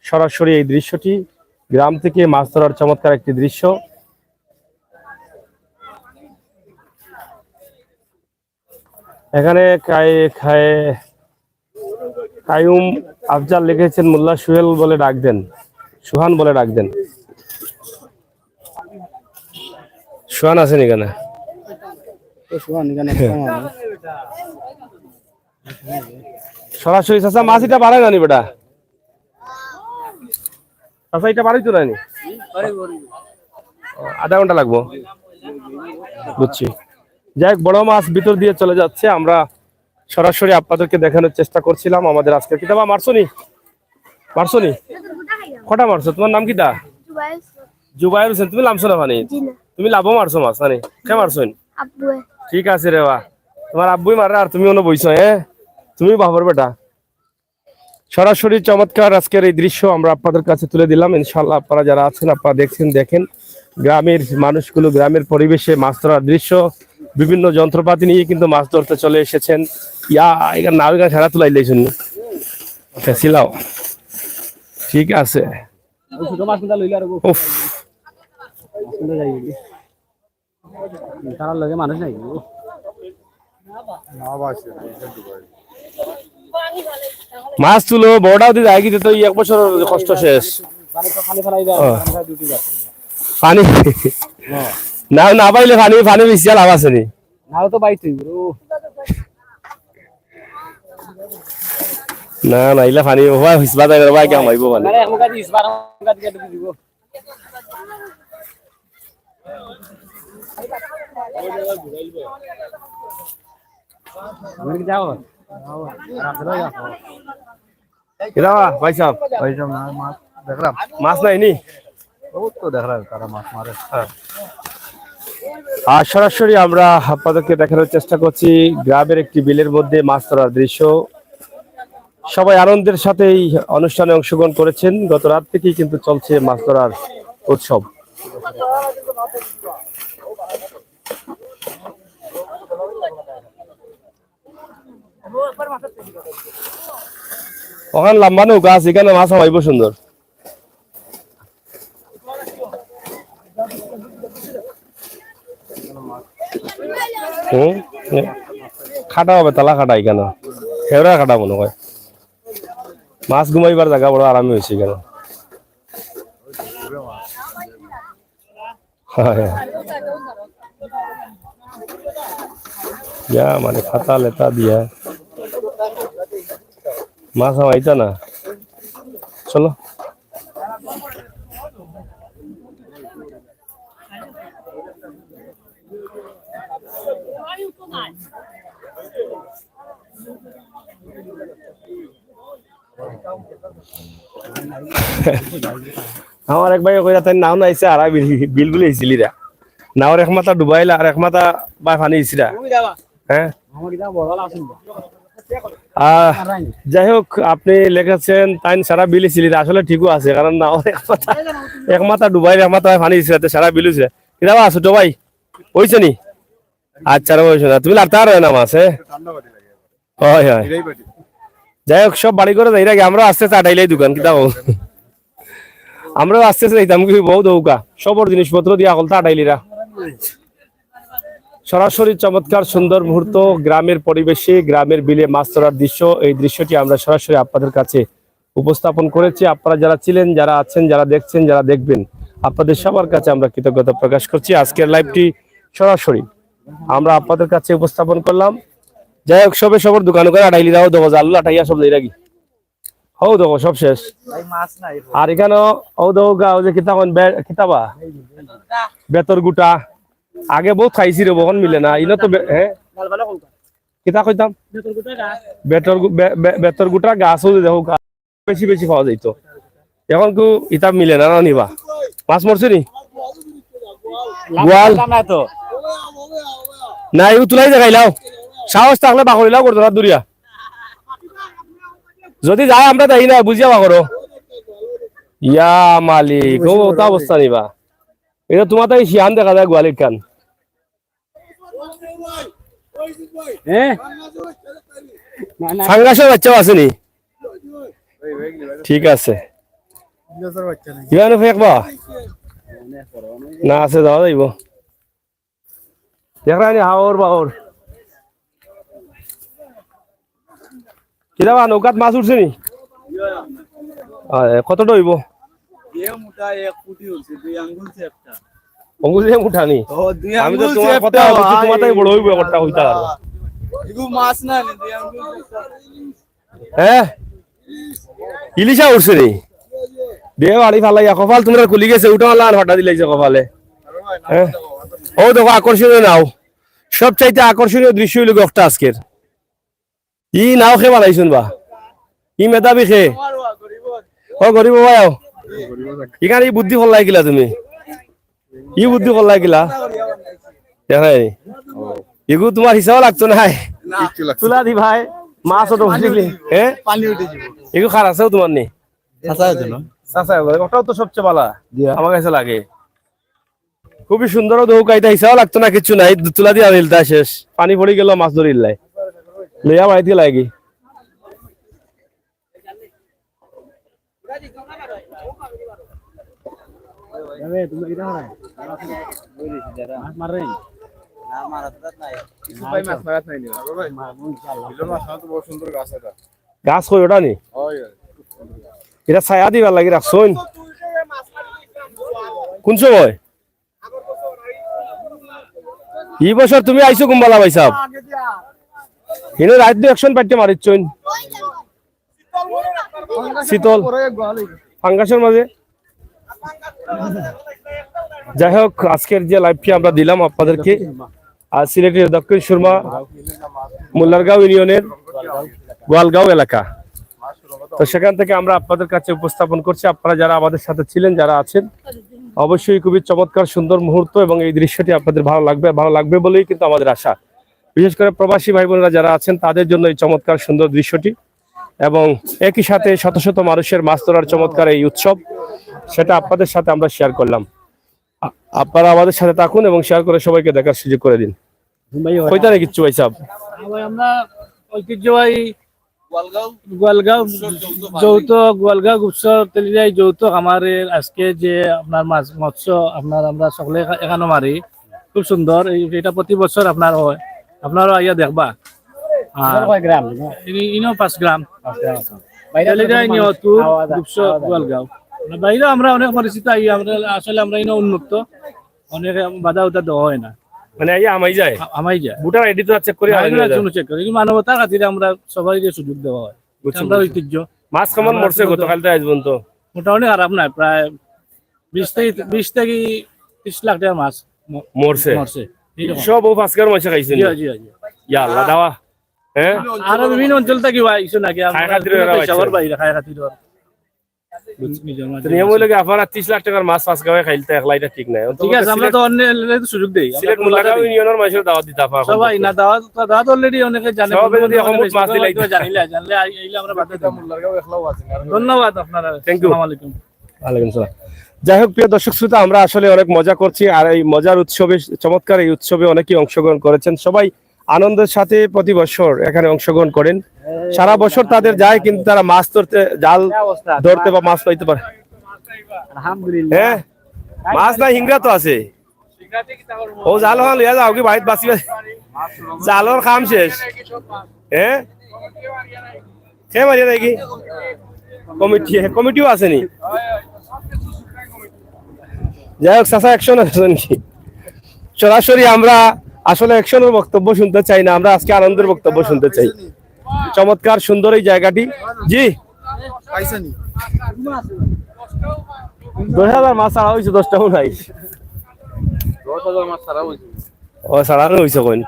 সরাসরি এই দৃশ্যটি গ্রাম থেকে মাছ ধরার চমৎকার একটি দৃশ্য এখানে কায়ুম আফজাল লিখেছেন মোল্লা সুহেল বলে ডাক দেন সুহান বলে ডাক দেন সুহান আছেন এখানে সরাসরি চাচা মাছ এটা বাড়ায় নানি বেটা চাচা এটা বাড়াই তো নানি আধা ঘন্টা লাগবো বুঝছি যাই হোক বড় মাছ ভিতর দিয়ে চলে যাচ্ছে আমরা সরাসরি আপনাদেরকে দেখানোর চেষ্টা করছিলাম আমাদের আজকে কিতাবা মারছনি কটা মারছো তোমার নাম কিটা জুবাইর হোসেন তুমি নামছো না মানে তুমি লাভও মারছো মাছ মানে কে মারছো ঠিক আছে রে বা তোমার আব্বুই মারে আর তুমি অন্য বইছো হ্যাঁ তুমি বাবার বেটা সরাসরি চমৎকার আজকের এই দৃশ্য আমরা আপনাদের কাছে তুলে দিলাম ইনশাআল্লাহ আপনারা যারা আছেন আপনারা দেখেন গ্রামের মানুষগুলো গ্রামের পরিবেশে মাছ ধরার দৃশ্য বিভিন্ন যন্ত্রপাতি নিয়ে কিন্তু মাছ ধরতে চলে এসেছেন এখানে নাও এখানে খেলা তুলাইলে শুনি ফেসিলাও ঠিক আছে তার লগে মানুষ নাই মাছ তুলো বড়টাও দিয়ে যায় কিন্তু তো এক বছর কষ্ট শেষ পানি না না পাইলে পানি পানি বেশি লাভ আছে নি নাও তো বাইতে না না ইলা পানি হওয়া হিসবা তাই ভাই কেমন হইব মানে মানে এক গাদি 12 গাদি কেটে দিব আমি যাও কিরা ভাই সাহেব ভাই সাহেব না মাছ দেখলাম মাছ নাই নি বহুত তো দেখলাম তারা মাছ মারে আর সরাসরি আমরা আপনাদেরকে দেখানোর চেষ্টা করছি গ্রামের একটি বিলের মধ্যে মাছ ধরার দৃশ্য সবাই আনন্দের সাথে এই অনুষ্ঠানে অংশগ্রহণ করেছেন গত রাত থেকেই কিন্তু চলছে মাছ ধরার উৎসব ওখানে লম্বা নৌকা আছে এখানে মাছ হইব সুন্দর খাটা হবে তালা খাটাই কেন ফেরা খাটা মনে হয় মাছ ঘুমাইবার জায়গা বড় আরামে হয়েছে কেন মানে খাতা লেতা দিয়া মাছ হইতা না চলো আমার এক ভাই কইরা তাই নাও নাইছে আর বিল গুলি হইছিলি রা নাওর এক মাথা ডুবাইলা আর এক মাথা বা পানি হইছিরা হ্যাঁ যাই হোক আপনি লিখেছেন তাই সারা বিল ছিলি আসলে ঠিকও আছে কারণ নাওর এক মাথা ডুবাইলে এক মাথা পানি হইছিরা সারা বিল হইছে কিরা ছোট ভাই হইছে নি আচ্ছা হইছে না তুমি লাড়তা আর না মাছ হয় হয় যাই হোক সব বাড়ি করে যাই রাখি আমরা আস্তে আস্তে আটাইলাই দোকান কিতা আমরাও আস্তে আস্তে যাইতাম কি বহু দৌকা সবর জিনিসপত্র দিয়া হলতা আটাইলিরা সরাসরি চমৎকার সুন্দর মুহূর্ত গ্রামের পরিবেশে গ্রামের বিলে মাছ ধরার দৃশ্য এই দৃশ্যটি আমরা সরাসরি আপনাদের কাছে উপস্থাপন করেছি আপনারা যারা ছিলেন যারা আছেন যারা দেখছেন যারা দেখবেন আপনাদের সবার কাছে আমরা কৃতজ্ঞতা প্রকাশ করছি আজকের লাইভটি সরাসরি আমরা আপনাদের কাছে উপস্থাপন করলাম যাই হোক সবে সবর দোকান করে আটাইলি দাও দেবো আলু আটাইয়া সব দিয়ে রাখি হও দেবো সব শেষ আর এখানে ও দেবো গা যে কিতাবা বেতর গুটা আগে বহুত খাইছি রে বহন মিলে না ইনো তো হ্যাঁ কিতা কইতাম বেতর গুটা গাছও দেখো বেশি বেশি পাওয়া যাইত এখন কু ইতা মিলে না নিবা মাছ মরছে নি গোয়াল না ইউ তুলাই দেখাইলাও সাহস থাকলে বাকরিলাও করতো না দুরিয়া যদি যায় আমরা দেই না বুঝিয়া বাকরো ইয়া মালিক ও ওটা অবস্থা নিবা এটা তোমার তাই শিয়ান দেখা যায় গোয়ালির কান ফাঙ্গাসের বাচ্চাও আছে নি ঠিক আছে ফেকবা না আছে যাওয়া যাইব দেখ রানি হাওর বাহর কিবা নৌকাত মাছ উঠছে নি কতটা হইব অঙ্গুল মুঠা নি আমি তো তোমার কথা বলছি তোমার তাই বড় হইব একটা হইতা আর হ্যাঁ ইলিশা উঠছে নি দেহ আড়ি ফালাইয়া কপাল তোমরা খুলি গেছে উঠা লান হঠাৎ দিলাইছে কপালে হ্যাঁ ও দেখো আকর্ষণীয় নাও সবচাইতে আকর্ষণীয় দৃশ্য হইল একটা আজকের ই নাও খে বানাইছুন বা ই মেধাবী খে ও গরিব ভাই ইখানে ই বুদ্ধি ফল লাগিলা তুমি ই বুদ্ধি ফল লাগিলা দেখাই এগু তোমার হিসাব লাগতো না তুলা দি ভাই মাছ তো বুঝলি হ্যাঁ এগু খার আছেও তোমার নেই ওটাও তো সবচেয়ে ভালো আমার কাছে লাগে খুবই সুন্দর দৌকাইতা হিসাব লাগতো না কিছু নাই তুলা দিয়ে আনিল তা শেষ পানি পড়ে গেল মাছ ধরিল লাই লইয়া মাইতে লাগি সুন্দর গাছ এটা গাছ কই ওটা নি এটা ছায়া দিবার লাগি রাখছুন কোন সময় এই বছর তুমি আইছো কুম্বালা ভাই সাহেব এনে রাত দিয়ে অ্যাকশন পাইতে মারিছুন শীতল ফাঙ্গাসের মাঝে যাই হোক আজকের যে লাইভটি আমরা দিলাম আপনাদেরকে আর সিলেটের দক্ষিণ সুরমা মোল্লারগাঁও ইউনিয়নের গোয়ালগাঁও এলাকা তো সেখান থেকে আমরা আপনাদের কাছে উপস্থাপন করছি আপনারা যারা আমাদের সাথে ছিলেন যারা আছেন অবশ্যই খুবই চমৎকার সুন্দর মুহূর্ত এবং এই দৃশ্যটি আপনাদের ভালো লাগবে বলেই কিন্তু আমাদের আশা বিশেষ করে প্রবাসী ভাই বোনেরা যারা আছেন তাদের জন্য এই চমৎকার সুন্দর দৃশ্যটি এবং একই সাথে শত শত মানুষের মাছ ধরার চমৎকার এই উৎসব সেটা আপনাদের সাথে আমরা শেয়ার করলাম আপনারা আমাদের সাথে থাকুন এবং শেয়ার করে সবাইকে দেখার সুযোগ করে দিন কইতা নাকি কিচ্ছু ভাই সাহেব আমরা ঐতিহ্যবাহী গোয়ালগাঁও গোয়ালগাঁও উৎসব তেলিয়াই যৌতুক আমাদের আজকে যে আপনার মাছ মৎস্য আপনার আমরা সকলে এখানে মারি খুব সুন্দর এটা প্রতি বছর আপনার হয় আপনারও আইয়া দেখবা ইনো 5 গ্রাম তেলিয়াই নিহতু উৎসব গোয়ালগাঁও বাইরে আমরা অনেক পরিচিত আমরা আসলে আমরা ইনো উন্মুক্ত অনেক বাধা উধা দেওয়া হয় না মানে আমাই যায় ভোটার আইডি তো চেক করে চেক করি মানবতার খাতিরে আমরা সবাই সুযোগ দেওয়া হয় আমরা ঐতিহ্য মাছ কেমন মরছে গতকাল আজ পর্যন্ত মোটামুটি খারাপ নাই প্রায় 20 থেকে 30 লাখ টাকার মাছ মরছে সব ও পাঁচকার মাছ খাইছেন ইয়া আল্লাহ দাওয়া হ্যাঁ আর বিভিন্ন অঞ্চল থেকে আইছো নাকি শহর বাইরে খায় খাতির নিয়ম হইলে আপনারা 30 লাখ টাকার মাছ পাঁচ গাঁয়ে খাইলতে একলা এটা ঠিক নাই ঠিক আছে আমরা তো অন্য সুযোগ দেই সিলেট মোল্লাগাঁও ইউনিয়নের মানুষের দাওয়াত দিতে আপনারা সবাই না দাওয়াত অলরেডি অনেকে জানে সবাই যদি অমুক মাছ দিলাই জানলে আইলে আমরা বাধা দেব মোল্লাগাঁও একলাও আছে ধন্যবাদ আপনারা থ্যাংক ইউ আসসালামু আলাইকুম ওয়ালাইকুম সালাম যাই হোক প্রিয় দর্শক শ্রোতা আমরা আসলে অনেক মজা করছি আর এই মজার উৎসবে চমৎকার এই উৎসবে অনেকেই অংশগ্রহণ করেছেন সবাই আনন্দের সাথে প্রতি বছর এখানে অংশগ্রহণ করেন সারা বছর তাদের যায় কিন্তু তারা মাছ ধরতে জাল ধরতে বা মাছ পাইতে পারে হ্যাঁ মাছ না হিংরা তো আছে ও জাল হল লিয়া যাও কি বাইত বাঁচি জালর কাম শেষ হ্যাঁ সে মারিয়া নাকি কমিটিও আছে নি যাই হোক চাচা অ্যাকশন আছে নাকি সরাসরি আমরা আসলে অ্যাকশনের বক্তব্য শুনতে চাই না আমরা আজকে আনন্দের বক্তব্য শুনতে চাই চমৎকার সুন্দর এই জায়গাটি জি 10,000 মাছ ছাড়া হয়েছে 10টাও নাই 10,000 মাছ ছাড়া হইছে ও ছাড়ানো হয়েছে কোন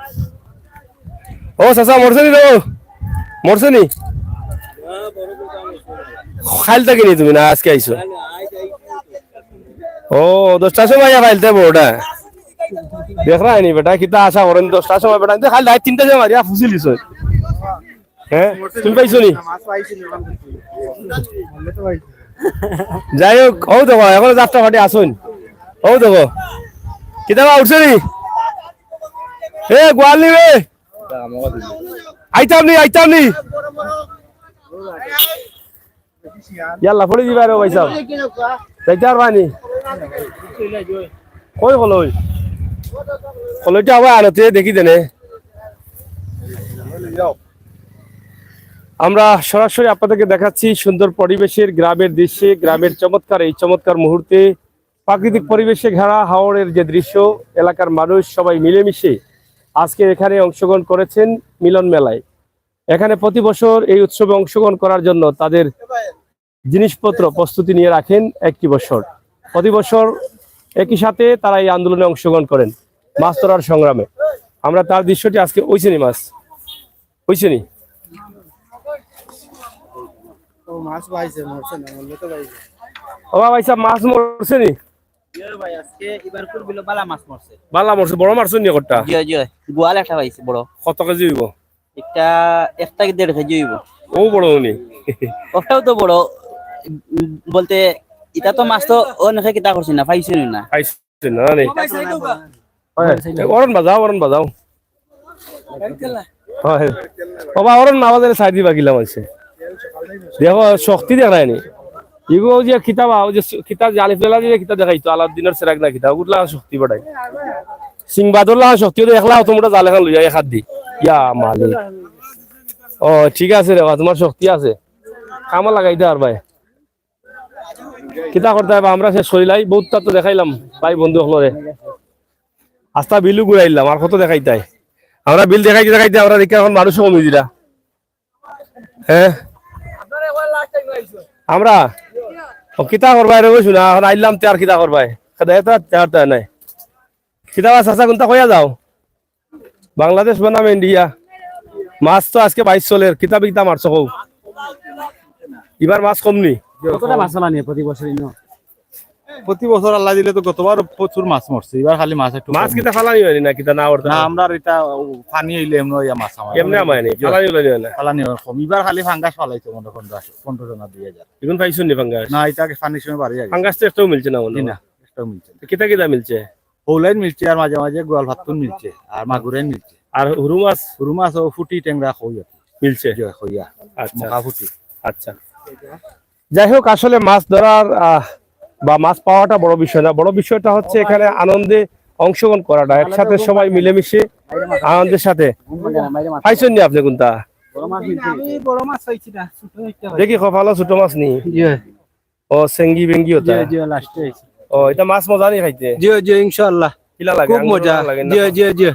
ও চাচা মরছে নি তো মরছে নি খাইল থাকি নি তুমি না আজকে আইছো ও 10টার সময় ফাইলতে বড়টা দেখ রা নি বেটা কিতা আশা করেন 10টার সময় বেটা খালি রাত 3টা সময় মারিয়া ফুসিলিছ হ্যাঁ তুমি পাইছো নি যাই হোক ও দেখো এখন যাত্রা ফাটি আসুন ও দেখো কিতাবা উঠছে নি এ গোয়াল নিবে আইতাম নি ইয়াল্লা পড়ে দিবা রে ভাই সাহেব যাইতে আর বানি কই কলই কলইটা আবার আনতে দেখি দেনে আমরা সরাসরি আপনাদেরকে দেখাচ্ছি সুন্দর পরিবেশের গ্রামের দৃশ্যে গ্রামের চমৎকার এই চমৎকার মুহূর্তে প্রাকৃতিক পরিবেশে ঘেরা হাওড়ের যে দৃশ্য এলাকার মানুষ সবাই মিলেমিশে আজকে এখানে অংশগ্রহণ করেছেন মিলন মেলায় এখানে প্রতি বছর এই উৎসবে অংশগ্রহণ করার জন্য তাদের জিনিসপত্র প্রস্তুতি নিয়ে রাখেন একটি বছর প্রতি বছর একই সাথে তারা এই আন্দোলনে অংশগ্রহণ করেন মাছ ধরার সংগ্রামে আমরা তার দৃশ্যটি আজকে ওইছেনি মাছ ওইছেনি মাছ পাইছে মরছে না মরলে তো পাইছে ও ভাই সাহেব মাছ মরছে নি ভাই আজকে এবার করবিল বালা মাছ মরছে বালা মরছে বড় মাছ নি কটা জি জি গোয়াল একটা পাইছে বড় কত কেজি হইব একটা 1.5 কেজি হইব ও বড় উনি ওটাও তো বড় বলতে এটা তো মাছ তো অনেকে কিতা করছিস না পাইছিস না খাইছে না নি অরণ বাজাও হয় বাবা অরণ না বাজারে সাইড দিবা গিলাম আছে দেখো শক্তি দেখায় নি ইগো যে কিতাবা ও যে কিতাব জালি ফেলা দিয়ে কিতাব দেখাইতো আলাউদ্দিনের সেরাক না কিতাব ওগুলা শক্তি বাড়াই সিং বাদুল্লাহ শক্তি তো একলা তোমরা জালে খান লইয়া এক হাত দি ইয়া মালিক ও ঠিক আছে রে বা, তোমার শক্তি আছে কামা লাগাইতে আর ভাই কিতা করতে হবে আমরা শেষ করিলাই বহুতটা তো দেখাইলাম ভাই বন্ধু হলরে আস্তা বিলু ঘুরাইলাম আর কত দেখাইতাই আমরা বিল দেখাইতে দেখাইতে আমরা দেখি এখন মানুষ কমি দিলা হ্যাঁ আমরা ও কিতা করবাই রে বসু না এখন আইলাম তে আর কিতা করবাই দেয় নাই কিতা চাচা কোনটা কইয়া যাও বাংলাদেশ বনাম ইন্ডিয়া মাছ তো আজকে 22 চলের কিতাব কিতা মারছো কও এবার মাছ কমনি কতটা মাছ আনি প্রতি বছর প্রতি বছর আল্লাহ দিলে তো গতবার প্রচুর মাছ মরছে এবার খালি মাছ একটু মাছ কিতা ফালানি হয়নি না কিতা না ওরতা না আমরা এটা পানি হইলে এমন ইয়া মাছ আমার এমনি আমায়নি ফালানি হইনি না ফালানি কম এবার খালি ফাঙ্গাস ফালাইছে মনে 15 জন 2000 এখন পাইছুন নি ফাঙ্গাস না এটাকে পানির সময় বাড়ি যায় ফাঙ্গাস তো একটাও মিলছে না মনে না একটাও মিলছে না কিতা কিতা মিলছে হৌলাইন মিলছে আর মাঝে মাঝে গোয়াল ভাতুন মিলছে আর মাগুরেন মিলছে আর হুরু মাছ পুরু মাছ ও ফুটি ট্যাংরা খইয়া মিলছে খইয়া আচ্ছা মকা ফুটি আচ্ছা যাই হোক আসলে মাছ ধরার বা মাছ পাওয়াটা বড় বিষয় না বড় বিষয়টা হচ্ছে এখানে আনন্দে অংশগ্রহণ করাটা একসাথে সবাই মিলেমিশে আনন্দের সাথে পাইছেন নি আপনি কোনটা আমি বড় মাছ পাইছি না ছোট একটা দেখি ভালো ছোট মাছ নি জি ও সেঙ্গি বেঙ্গি হতা জি লাস্টে হইছে ও এটা মাছ মজা নি খাইতে জি জি ইনশাআল্লাহ কিলা লাগে খুব আঙ্গুর মজা লাগে না? জি জি জি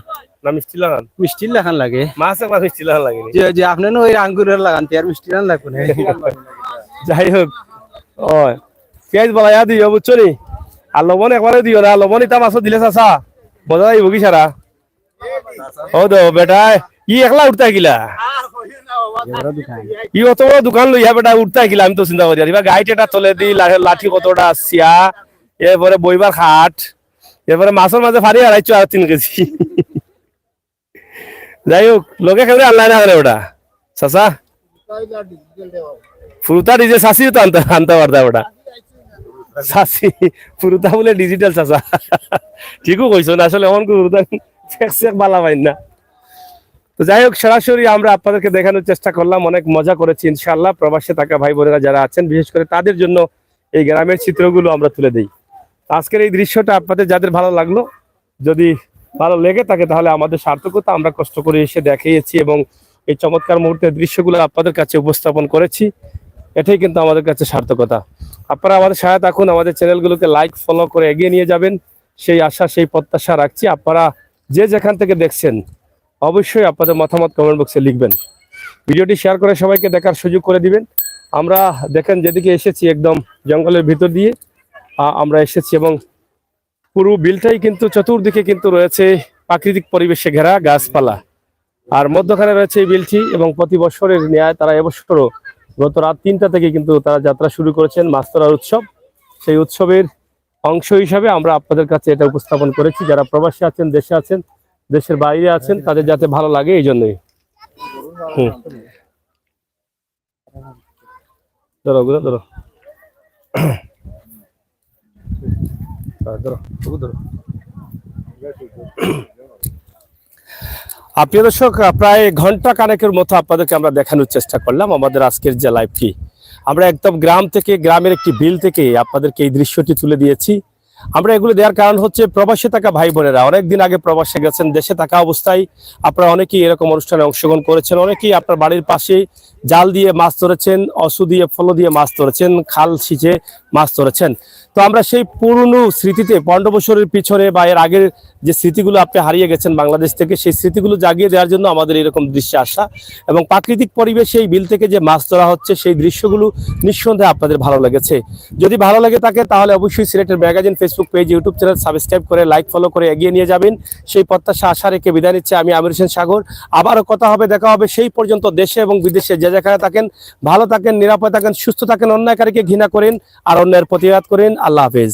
না মিষ্টি লাগান মিষ্টি লাগান লাগে মাছ একবার মিষ্টি লাগান লাগে নি? জি জি আপনি ওই আঙ্গুরের লাগান আর মিষ্টি লাগান লাগবে না যাই হোক ও পেঁয়াজ বলাইয়া দিও বুঝছো নি আর লবণ একবারে দিও না লবণ ইটা মাছও দিলে চাচা মজা যাইব কি সারা ও তো বেটা ই একলা উঠতে গিলা ই অত বড় দোকান লইয়া বেটা উঠতে গিলা আমি তো চিন্তা করি আর এবার গাইড এটা তলে দি লাঠি কতটা আসিয়া এরপরে বইবার খাট এরপরে মাছের মাঝে ফাড়ি হারাইছো আর 3 কেজি যাই হোক লোকে খেলে আনলাই না ওটা চাচা ফুরুতা ডিজে শাসিও তো আনতে পারতা ওটা শাসি ফুরুতা বলে ডিজিটাল চাচা ঠিকও কইছো না আসলে এমন ফুরুতা বালা পাই না তো যাই হোক সরাসরি আমরা আপনাদেরকে দেখানোর চেষ্টা করলাম অনেক মজা করেছি ইনশাআল্লাহ প্রবাসে থাকা ভাই বোনেরা যারা আছেন বিশেষ করে তাদের জন্য এই গ্রামের চিত্রগুলো আমরা তুলে দিই আজকের এই দৃশ্যটা আপনাদের যাদের ভালো লাগলো যদি ভালো লেগে থাকে তাহলে আমাদের সার্থকতা আমরা কষ্ট করে এসে দেখিয়েছি এবং এই চমৎকার মুহূর্তের দৃশ্যগুলো আপনাদের কাছে উপস্থাপন করেছি এটাই কিন্তু আমাদের কাছে সার্থকতা আপনারা আমাদের সহায়তা থাকুন আমাদের চ্যানেলগুলোকে লাইক ফলো করে এগিয়ে নিয়ে যাবেন সেই আশা সেই প্রত্যাশা রাখছি আপনারা যে যেখান থেকে দেখছেন অবশ্যই আপনাদের মতামত কমেন্ট বক্সে লিখবেন ভিডিওটি শেয়ার করে সবাইকে দেখার সুযোগ করে দিবেন আমরা দেখেন যেদিকে এসেছি একদম জঙ্গলের ভিতর দিয়ে আমরা এসেছি এবং পুরো বিলটাই কিন্তু চতুর্দিকে কিন্তু রয়েছে প্রাকৃতিক পরিবেশে ঘেরা গাছপালা আর মধ্যখানে রয়েছে এই বিলটি এবং প্রতি বছরের ন্যায় তারা এবছরও গত রাত 3টা থেকে কিন্তু তারা যাত্রা শুরু করেছেন মাছ ধরার উৎসব সেই উৎসবের অংশ হিসাবে আমরা আপনাদের কাছে এটা উপস্থাপন করেছি যারা প্রবাসী আছেন দেশে আছেন দেশের বাইরে আছেন তাদের যাতে ভালো লাগে এই জন্যই ধরো ধরো ধরো প্রিয় দর্শক প্রায় ঘন্টা কানেকের মতো আপনাদেরকে আমরা দেখানোর চেষ্টা করলাম আমাদের আজকের যে লাইভটি আমরা একদম গ্রাম থেকে গ্রামের একটি বিল থেকে আপনাদেরকে এই দৃশ্যটি তুলে দিয়েছি আমরা এগুলো দেওয়ার কারণ হচ্ছে প্রবাসে থাকা ভাই বোনেরা অনেকদিন আগে প্রবাসে গেছেন দেশে থাকা অবস্থায় আপনারা অনেকেই এরকম অনুষ্ঠানে অংশগ্রহণ করেছেন অনেকেই আপনার বাড়ির পাশে জাল দিয়ে মাছ ধরেছেন অসু দিয়ে ফলো দিয়ে মাছ ধরেছেন খাল সিঁচে মাছ ধরেছেন তো আমরা সেই পুরনো স্মৃতিতে 15 বছরের পিছনে বা এর আগের যে স্মৃতিগুলো আপনি হারিয়ে গেছেন বাংলাদেশ থেকে সেই স্মৃতিগুলো জাগিয়ে দেওয়ার জন্য আমাদের এরকম দৃশ্যে আসা এবং প্রাকৃতিক পরিবেশে এই বিল থেকে যে মাছ ধরা হচ্ছে সেই দৃশ্যগুলো নিঃসন্দেহে আপনাদের ভালো লেগেছে যদি ভালো লাগে থাকে তাহলে অবশ্যই সিলেটের magazine Facebook page YouTube channel subscribe করে লাইক ফলো করে এগিয়ে নিয়ে যাবেন সেই প্রত্যাশা আশা রেখে বিদায় নিচ্ছে আমি আমির হোসেন সাগর আবারও কথা হবে দেখা হবে সেই পর্যন্ত দেশে এবং বিদেশে যে যেখানে থাকেন ভালো থাকেন নিরাপদ থাকেন সুস্থ থাকেন অন্যায়কারীকে ঘৃণা করেন আর অন্যায়ের প্রতিবাদ করেন আল্লাহ হাফেজ